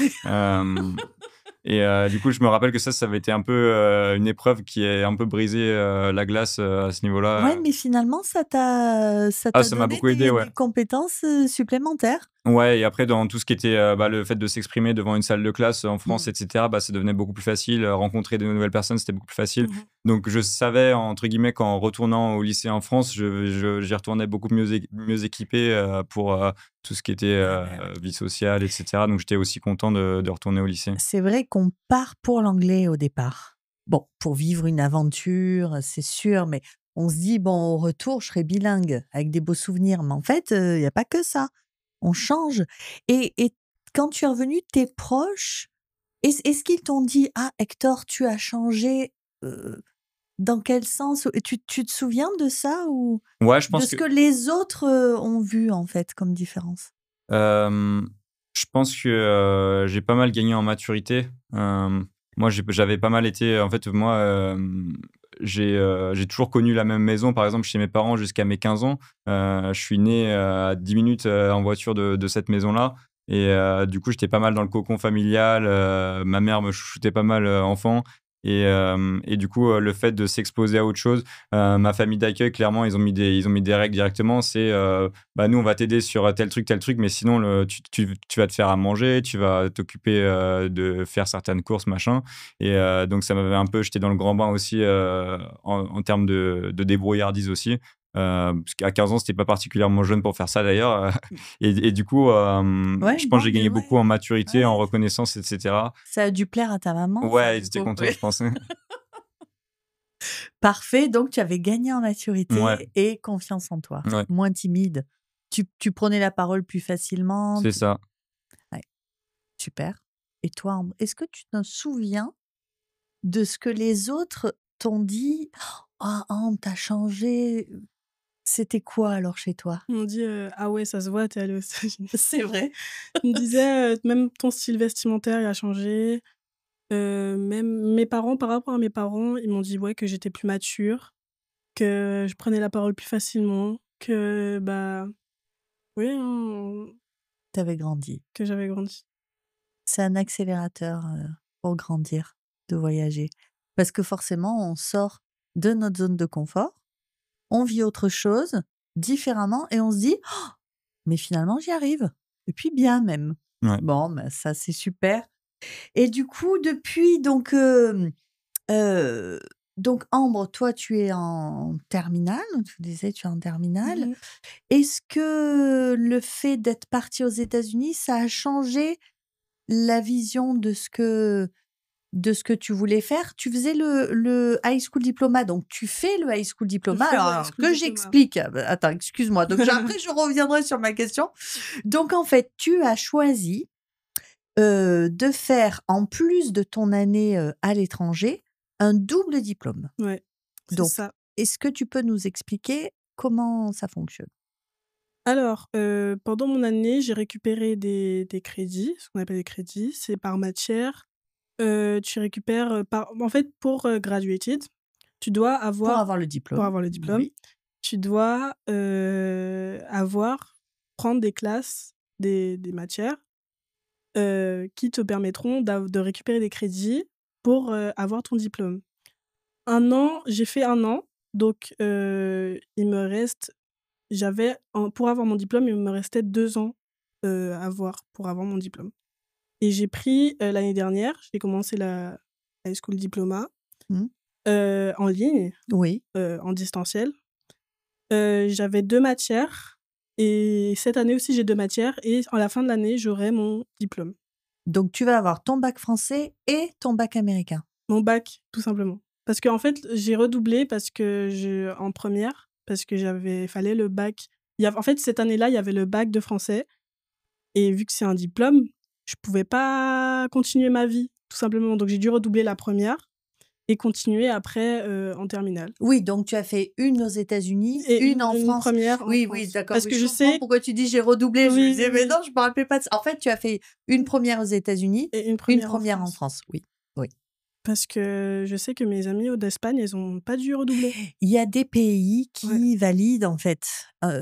Et du coup, je me rappelle que ça avait été un peu une épreuve qui a un peu brisé la glace à ce niveau-là. Ouais, mais finalement, ça t'a Ça m'a donné beaucoup aidé, ouais. des compétences supplémentaires. Ouais, et après, dans tout ce qui était le fait de s'exprimer devant une salle de classe en France, etc., ça devenait beaucoup plus facile. Rencontrer de nouvelles personnes, c'était beaucoup plus facile. Donc, je savais, entre guillemets, qu'en retournant au lycée en France, j'y retournais beaucoup mieux équipé pour tout ce qui était vie sociale, etc. Donc, j'étais aussi content de retourner au lycée. C'est vrai qu'on part pour l'anglais au départ. Bon, pour vivre une aventure, c'est sûr, mais on se dit, bon, au retour, je serai bilingue, avec des beaux souvenirs. Mais en fait, il n'y a pas que ça. On change. Et quand tu es revenu, tes proches, est-ce qu'ils t'ont dit, ah, Hector, tu as changé dans quel sens? Et tu te souviens de ça ou Ouais, je de pense ce que les autres ont vu, en fait, comme différence? Je pense que j'ai pas mal gagné en maturité. Moi, j'avais pas mal été. En fait, moi, j'ai toujours connu la même maison, par exemple, chez mes parents jusqu'à mes 15 ans. Je suis né à 10 minutes en voiture de cette maison-là. Et du coup, j'étais pas mal dans le cocon familial. Ma mère me chouchoutait pas mal enfant. Et du coup, le fait de s'exposer à autre chose, ma famille d'accueil, clairement, ils ont mis des règles directement. C'est, nous, on va t'aider sur tel truc, mais sinon, tu vas te faire à manger, tu vas t'occuper de faire certaines courses, machin. Et donc, ça m'avait un peu jeté dans le grand bain aussi en termes de débrouillardise aussi. Parce qu'à 15 ans, c'était pas particulièrement jeune pour faire ça d'ailleurs. Et du coup, je pense que j'ai gagné beaucoup en maturité, en reconnaissance, etc. Ça a dû plaire à ta maman. Ouais, ils étaient contents, je pense. Parfait, donc tu avais gagné en maturité et confiance en toi, Ouais. moins timide. Tu prenais la parole plus facilement. C'est ça. Ouais. Super. Et toi, Ambre, est-ce que tu te souviens de ce que les autres t'ont dit? Oh, Ambre, t'as changé. C'était quoi alors chez toi? Ils m'ont dit ah ouais, ça se voit, t'es allée aux États-Unis. C'est vrai. Ils me disaient même ton style vestimentaire il a changé. Même mes parents, par rapport à mes parents, ils m'ont dit ouais, que j'étais plus mature, que je prenais la parole plus facilement, que oui, T'avais grandi. que j'avais grandi. C'est un accélérateur pour grandir, de voyager. Parce que forcément, on sort de notre zone de confort, on vit autre chose différemment et on se dit oh, mais finalement j'y arrive et puis bien même. Ouais. Bon, ben, ça c'est super. Et du coup, depuis donc Ambre, toi tu es en terminale, tu disais tu es en terminale. Est-ce que le fait d'être partie aux États-Unis, ça a changé la vision de ce que tu voulais faire? Tu faisais le high school diploma, donc tu fais le high school diploma. fais le high Alors school que diploma. j'explique. Attends, excuse-moi. Donc après, je reviendrai sur ma question. Donc en fait, tu as choisi de faire, en plus de ton année à l'étranger, un double diplôme. Ouais, c'est Donc, ça. est-ce que tu peux nous expliquer comment ça fonctionne? Alors, pendant mon année, j'ai récupéré des crédits, ce qu'on appelle des crédits, c'est par matière. Tu récupères en fait, pour graduated, tu dois Pour avoir, avoir le diplôme. pour avoir le diplôme, Oui. tu dois prendre des classes, des matières qui te permettront de récupérer des crédits pour avoir ton diplôme. J'ai fait 1 an, donc il me reste, pour avoir mon diplôme, il me restait 2 ans pour avoir mon diplôme. Et j'ai pris l'année dernière, j'ai commencé la high school diploma en ligne, Oui. en distanciel. J'avais 2 matières et cette année aussi j'ai 2 matières et à la fin de l'année, j'aurai mon diplôme. Donc tu vas avoir ton bac français et ton bac américain. Mon bac, tout simplement. Parce qu'en fait, j'ai redoublé en première, parce que fallait le bac. En fait, cette année-là, il y avait le bac de français. Et vu que c'est un diplôme, je pouvais pas continuer ma vie, tout simplement. Donc, j'ai dû redoubler la première. et continuer après en terminale. Oui, donc tu as fait une aux États-Unis, Et une en France. première en Oui, France. oui, d'accord. Parce Oui, que je je comprends sais. pourquoi tu dis j'ai redoublé. Je me Oui, disais, mais oui. non, je me rappelais pas de ça. En fait, tu as fait une première aux États-Unis, Et une une première première en France. Oui. Parce que je sais que mes amis d'Espagne, elles ont pas dû redoubler. Il y a des pays Ouais. qui valident, en fait.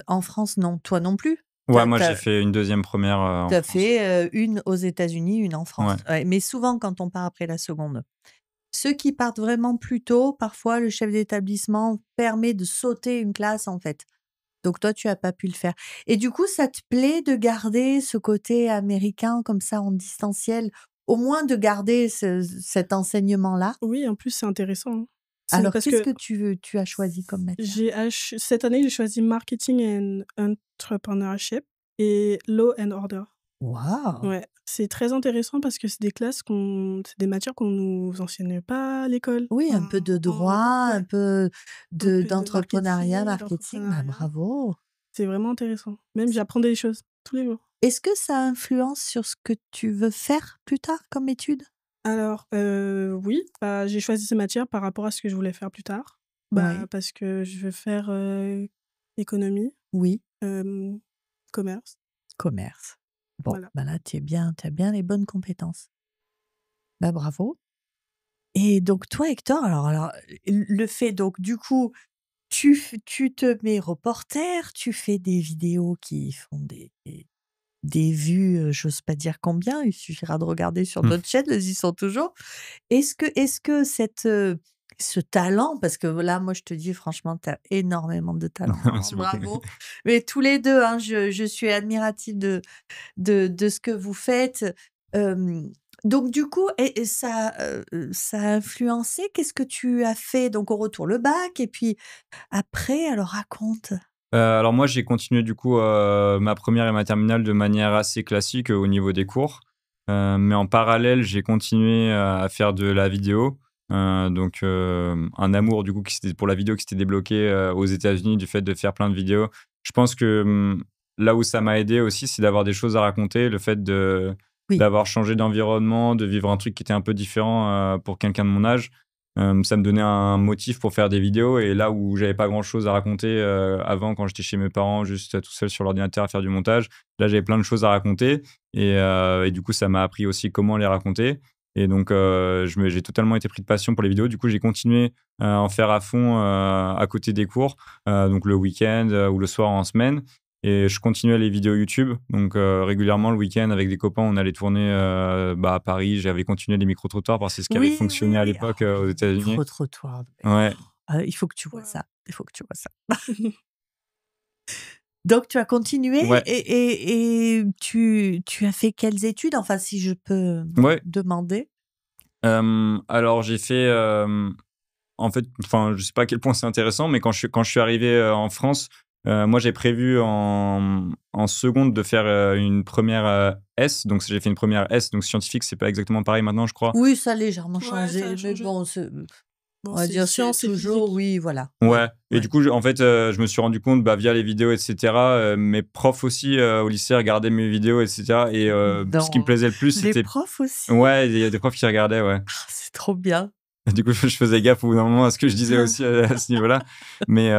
En France, non. Toi non plus. Ouais, moi, j'ai fait une deuxième première en Tu as France. fait une aux États-Unis, une en France. Ouais. Ouais, mais souvent, quand on part après la seconde. Ceux qui partent vraiment plus tôt, parfois, le chef d'établissement permet de sauter une classe, en fait. Donc, toi, tu n'as pas pu le faire. Et du coup, ça te plaît de garder ce côté américain comme ça en distanciel, au moins de garder cet enseignement-là? Oui, en plus, c'est intéressant. Hein. Alors, parce qu'est-ce que que tu as choisi comme matière? cette année, j'ai choisi Marketing and Entrepreneurship et Law and Order. Waouh! Ouais, c'est très intéressant parce que c'est c'est des matières qu'on nous enseigne pas à l'école. Oui, un peu de droit, ouais, un peu de d'entrepreneuriat, marketing. Bah, d'entrepreneuriat. bravo! C'est vraiment intéressant. Même j'apprends des choses tous les jours. Est-ce que ça influence sur ce que tu veux faire plus tard comme étude? Alors, oui, j'ai choisi ces matières par rapport à ce que je voulais faire plus tard. Oui. Parce que je veux faire économie, Oui, commerce. commerce. Bon, Voilà. bah là, tu as bien les bonnes compétences. Bah, bravo. Et donc, toi, Hector, alors, le fait, donc, du coup, tu te mets reporter, tu fais des vidéos qui font des vues, j'ose pas dire combien, il suffira de regarder sur d'autres chaînes, elles y sont toujours. Est-ce que ce talent, parce que là, moi, je te dis franchement, tu as énormément de talent, hein, Merci beaucoup. bravo. Mais tous les deux, hein, je suis admirative de ce que vous faites. Donc du coup, et ça a influencé? Qu'est-ce que tu as fait? Donc au retour, le bac, et puis après, alors raconte. Alors moi, j'ai continué du coup ma première et ma terminale de manière assez classique au niveau des cours. Mais en parallèle, j'ai continué à faire de la vidéo. Donc un amour du coup pour la vidéo qui s'était débloqué aux États-Unis du fait de faire plein de vidéos. Je pense que là où ça m'a aidé aussi, c'est d'avoir des choses à raconter, le fait Oui. d'avoir changé d'environnement, de vivre un truc qui était un peu différent pour quelqu'un de mon âge. Ça me donnait un motif pour faire des vidéos, et là où j'avais pas grand chose à raconter avant, quand j'étais chez mes parents juste tout seul sur l'ordinateur à faire du montage, là j'avais plein de choses à raconter, et du coup ça m'a appris aussi comment les raconter. Et donc j'ai totalement été pris de passion pour les vidéos. Du coup j'ai continué à en faire à fond à côté des cours, donc le week-end ou le soir en semaine. Et je continuais les vidéos YouTube. Donc, régulièrement, le week-end, avec des copains, on allait tourner à Paris. J'avais continué les micro-trottoirs parce que c'est ce qui avait fonctionné à l'époque aux États-Unis. Micro-trottoir. Ouais. Il faut que tu vois ça. Il faut que tu vois ça. Donc, tu as continué, Ouais. et tu as fait quelles études? Enfin, si je peux demander. Alors, j'ai fait... en fait, je sais pas à quel point c'est intéressant, mais quand je suis arrivé en France, moi, j'ai prévu en seconde de faire une première S. Donc, j'ai fait une première S, donc scientifique, c'est pas exactement pareil maintenant, je crois. Oui, ça a légèrement changé, ça a mais changé. bon, on va c'est dire science et toujours, physique. oui, voilà. Ouais. Et du coup, en fait, je me suis rendu compte via les vidéos, etc. Mes profs aussi au lycée regardaient mes vidéos, etc. Et ce qui me plaisait le plus, c'était... Les profs aussi? Ouais, il y a des profs qui regardaient, ouais. Ah, c'est trop bien. Du coup, je faisais gaffe au bout d'un moment à ce que je disais aussi à ce niveau-là. Mais,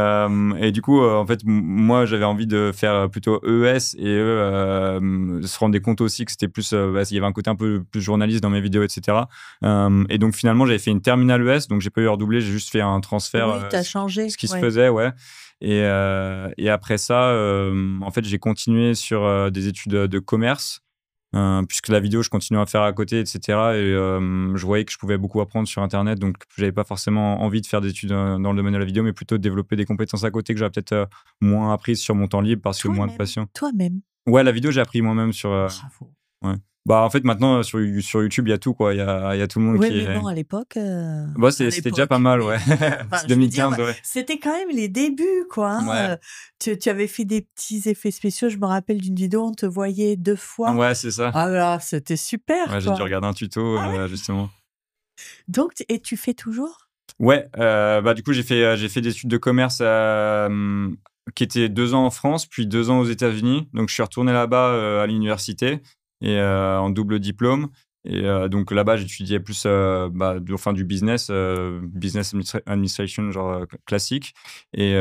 et du coup, en fait, moi, j'avais envie de faire plutôt ES, et eux se rendaient compte aussi que c'était plus, il y avait un côté un peu plus journaliste dans mes vidéos, etc. Et donc, finalement, j'avais fait une terminale ES, donc j'ai pas eu à redoubler, j'ai juste fait un transfert. Oui, t'as changé. Ce qui se faisait, ouais. Et après ça, en fait, j'ai continué sur des études de commerce. Puisque la vidéo, je continuais à faire à côté, etc. Et je voyais que je pouvais beaucoup apprendre sur Internet, donc j'avais pas forcément envie de faire des études dans le domaine de la vidéo, mais plutôt de développer des compétences à côté que j'aurais peut-être moins apprises sur mon temps libre parce que moins de passion. Toi-même. Ouais, la vidéo, j'ai appris moi-même sur... Bravo. Ouais. En fait, maintenant, sur YouTube, il y a tout, quoi. Il y a tout le monde qui Oui, mais est... bon, à l'époque... c'était déjà pas mal, ouais. C'est 2015, ouais. C'était quand même les débuts, quoi. Hein. Ouais. Tu avais fait des petits effets spéciaux. Je me rappelle d'une vidéo, on te voyait 2 fois. Ouais, c'est ça. Ah là, c'était super, Ouais, j'ai dû regarder un tuto, justement. Donc, et tu fais toujours? Ouais, du coup, j'ai fait des études de commerce qui étaient 2 ans en France, puis 2 ans aux États-Unis. Donc, je suis retourné là-bas à l'université, et en double diplôme. Et donc là-bas, j'étudiais plus du business administration, genre classique. Et,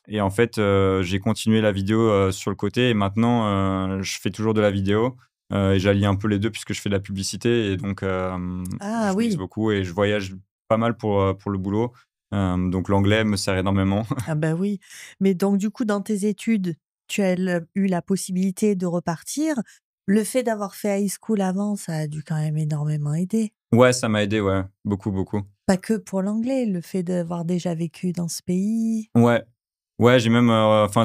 et en fait, j'ai continué la vidéo sur le côté. Et maintenant, je fais toujours de la vidéo. Et j'allie un peu les deux puisque je fais de la publicité. Et donc, Ah je mixe oui. beaucoup et je voyage pas mal pour le boulot. Donc l'anglais me sert énormément. Ah bah oui. Mais donc du coup, dans tes études, tu as eu la possibilité de repartir. Le fait d'avoir fait high school avant, ça a dû quand même énormément aider. Ouais, ça m'a aidé, ouais. Beaucoup, beaucoup. Pas que pour l'anglais, le fait d'avoir déjà vécu dans ce pays. Ouais. Ouais, j'ai même,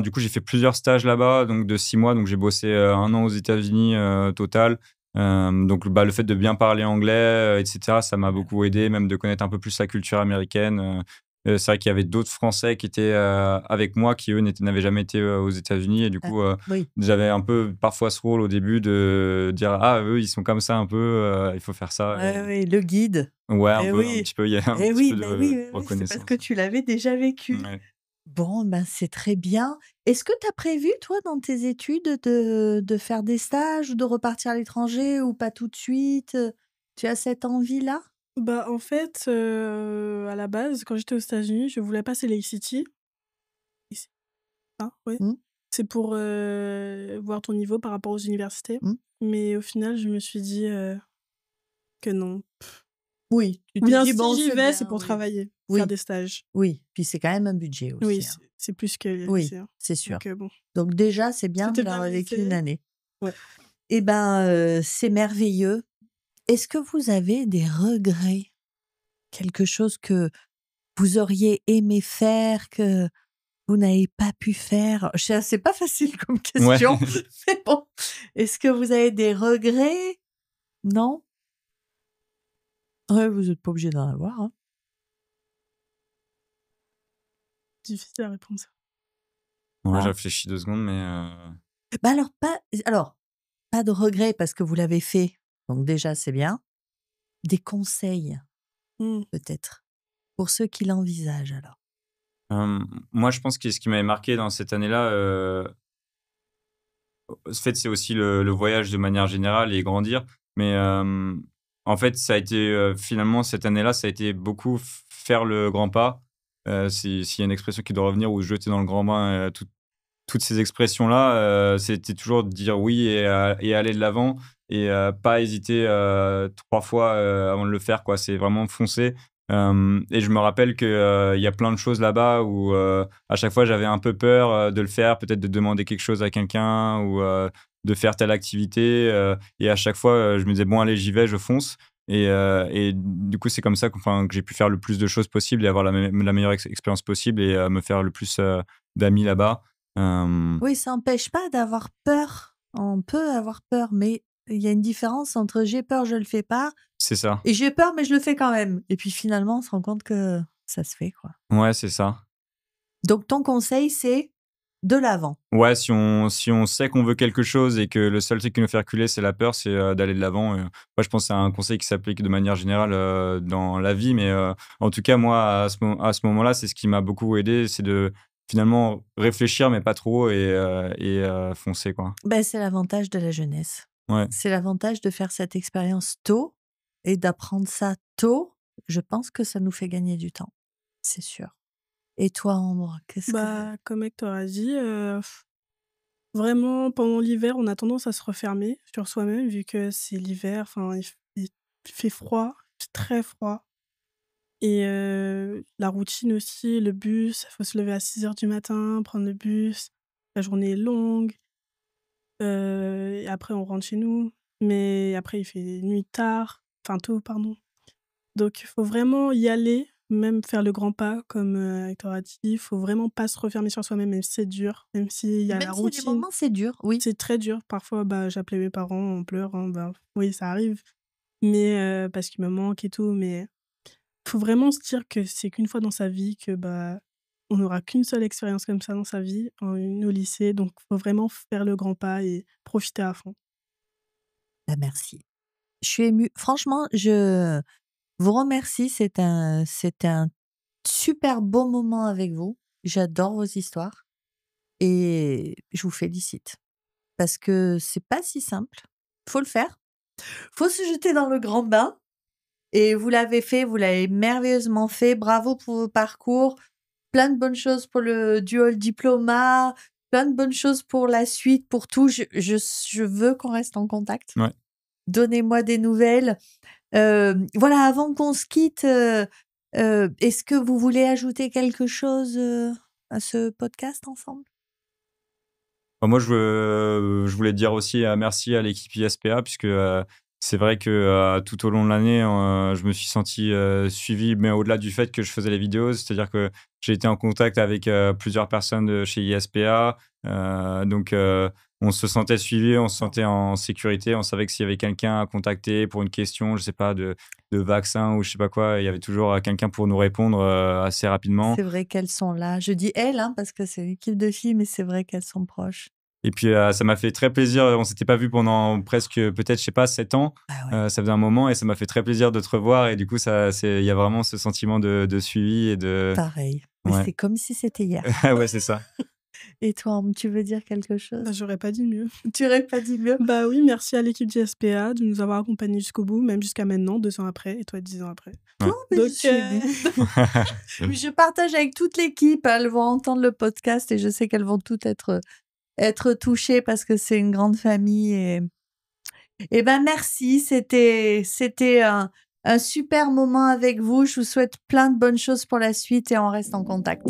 du coup, j'ai fait plusieurs stages là-bas, donc de 6 mois. Donc, j'ai bossé 1 an aux États-Unis total. Donc, le fait de bien parler anglais, etc., ça m'a beaucoup aidé, même de connaître un peu plus la culture américaine. C'est vrai qu'il y avait d'autres Français qui étaient avec moi, qui eux n'avaient jamais été aux États-Unis. Et du Ah, coup, oui. j'avais un peu parfois ce rôle au début de dire ah, eux, ils sont comme ça un peu, il faut faire ça. Ouais, oui, le guide. Ouais, Eh un oui. petit peu, il y a un Eh petit oui, peu bah oui, de oui, oui, c'est parce reconnaissance. que tu l'avais déjà vécu. Ouais. Bon, ben c'est très bien. Est-ce que tu as prévu, toi, dans tes études, de faire des stages ou de repartir à l'étranger ou pas tout de suite? Tu as cette envie-là? Bah, en fait, à la base, quand j'étais aux États-Unis, je voulais passer l'ACT. Ici, hein, ouais. Mmh, C'est pour, voir ton niveau par rapport aux universités. mmh. Mais au final, je me suis dit, que non. Oui, tu Ou t'es bien dit: si «Bon, j'y c'est vais, c'est bien», pour oui. travailler, faire Oui, des stages. oui, puis c'est quand même un budget Oui, aussi, hein. c'est plus que le Oui, lycée, hein. c'est sûr. Donc bon, Donc déjà, c'est bien c'était bien d'avoir le vécu une lycée. année. Ouais. Eh ben, c'est merveilleux. Est-ce que vous avez des regrets? Quelque chose que vous auriez aimé faire, que vous n'avez pas pu faire? Je sais, c'est pas facile comme Ouais. question, mais bon. Est-ce que vous avez des regrets? Non? Ouais, vous êtes pas obligé d'en avoir, hein. Difficile à répondre ça. Ouais, je Ah. réfléchis 2 secondes, mais Bah, pas de regrets parce que vous l'avez fait, donc déjà c'est bien. Des conseils Mmh. peut-être, pour ceux qui l'envisagent alors? moi, je pense que ce qui m'avait marqué dans cette année-là, en fait, c'est aussi le voyage de manière générale et grandir. Mais, en fait, ça a été, finalement, cette année-là, ça a été beaucoup faire le grand pas. S'il y a une expression qui doit revenir ou se jeter dans le grand bain, toutes ces expressions-là, c'était toujours de dire oui et aller de l'avant et pas hésiter, 3 fois, avant de le faire, quoi. C'est vraiment foncer. Et je me rappelle que, il y a plein de choses là-bas où, à chaque fois, j'avais un peu peur, de le faire, peut-être de demander quelque chose à quelqu'un ou, de faire telle activité, et à chaque fois, je me disais: «Bon allez, j'y vais, je fonce». Et du coup, c'est comme ça que j'ai pu faire le plus de choses possible et avoir la meilleure expérience possible et me faire le plus, d'amis là-bas. Oui, ça n'empêche pas d'avoir peur. On peut avoir peur, mais il y a une différence entre j'ai peur, je le fais pas, C'est ça. et j'ai peur, mais je le fais quand même. Et puis finalement, on se rend compte que ça se fait, quoi. Ouais, c'est ça. Donc ton conseil, c'est de l'avant. Ouais, si on sait qu'on veut quelque chose et que le seul truc qui nous fait reculer, c'est la peur, c'est, d'aller de l'avant. Moi, je pense que c'est un conseil qui s'applique de manière générale, dans la vie, mais, en tout cas, moi, à ce moment-là, c'est ce qui m'a beaucoup aidé, c'est de finalement réfléchir, mais pas trop et foncer, quoi. Ben, c'est l'avantage de la jeunesse. Ouais. C'est l'avantage de faire cette expérience tôt et d'apprendre ça tôt. Je pense que ça nous fait gagner du temps, c'est sûr. Et toi, Ambre, qu'est-ce que... Bah, comme Hector a dit, vraiment pendant l'hiver, on a tendance à se refermer sur soi-même vu que c'est l'hiver, enfin il fait froid, c'est très froid et la routine aussi, le bus, il faut se lever à 6 heures du matin, prendre le bus, la journée est longue, et après on rentre chez nous, mais après il fait nuit tard, enfin tôt pardon. Donc il faut vraiment y aller, même faire le grand pas comme, Hector a dit. Il faut vraiment pas se refermer sur soi-même, même si c'est dur, même s'il y a la Même s'il y a des routine. moments, c'est dur, oui. C'est très dur. Parfois, bah, j'appelais mes parents en pleurant, bah, oui, ça arrive, mais parce qu'ils me manquent et tout, mais faut vraiment se dire que c'est qu'une fois dans sa vie, que, bah, on n'aura qu'une seule expérience comme ça dans sa vie, au lycée, donc faut vraiment faire le grand pas et profiter à fond. Bah, merci. Je suis émue. Franchement, je vous remercie. C'est un super beau moment avec vous. J'adore vos histoires et je vous félicite parce que c'est pas si simple. Faut le faire. Faut se jeter dans le grand bain. Et vous l'avez fait, vous l'avez merveilleusement fait. Bravo pour vos parcours. Plein de bonnes choses pour le dual diplôma, plein de bonnes choses pour la suite, pour tout. Je veux qu'on reste en contact. Ouais. Donnez-moi des nouvelles. Voilà, avant qu'on se quitte, est-ce que vous voulez ajouter quelque chose à ce podcast ensemble? Moi, je voulais dire aussi merci à l'équipe ISPA, puisque c'est vrai que tout au long de l'année, je me suis senti suivi, mais au-delà du fait que je faisais les vidéos, c'est-à-dire que j'ai été en contact avec plusieurs personnes de chez ISPA. Donc, on se sentait suivi, on se sentait en sécurité, on savait que s'il y avait quelqu'un à contacter pour une question, je sais pas, de vaccin ou je sais pas quoi, il y avait toujours quelqu'un pour nous répondre assez rapidement. C'est vrai qu'elles sont là. Je dis elles, hein, parce que c'est une équipe de filles, mais c'est vrai qu'elles sont proches. Et puis, ça m'a fait très plaisir. On s'était pas vu pendant presque, peut-être, je sais pas, 7 ans. Ah ouais. Ça faisait un moment et ça m'a fait très plaisir de te revoir. Et du coup, il y a vraiment ce sentiment de suivi et de. Pareil. Mais Ouais. c'est comme si c'était hier. Ouais, c'est ça. Et toi, tu veux dire quelque chose? Bah, j'aurais pas dit mieux. Tu aurais pas dit mieux? Bah oui, merci à l'équipe d'ISPA de nous avoir accompagnés jusqu'au bout, même jusqu'à maintenant, 2 ans après, et toi 10 ans après. Ouais. Non, mais Donc, je suis émue. Mais je partage avec toute l'équipe. Elles vont entendre le podcast et je sais qu'elles vont toutes être touchées parce que c'est une grande famille. Et ben merci. C'était un super moment avec vous. Je vous souhaite plein de bonnes choses pour la suite et on reste en contact.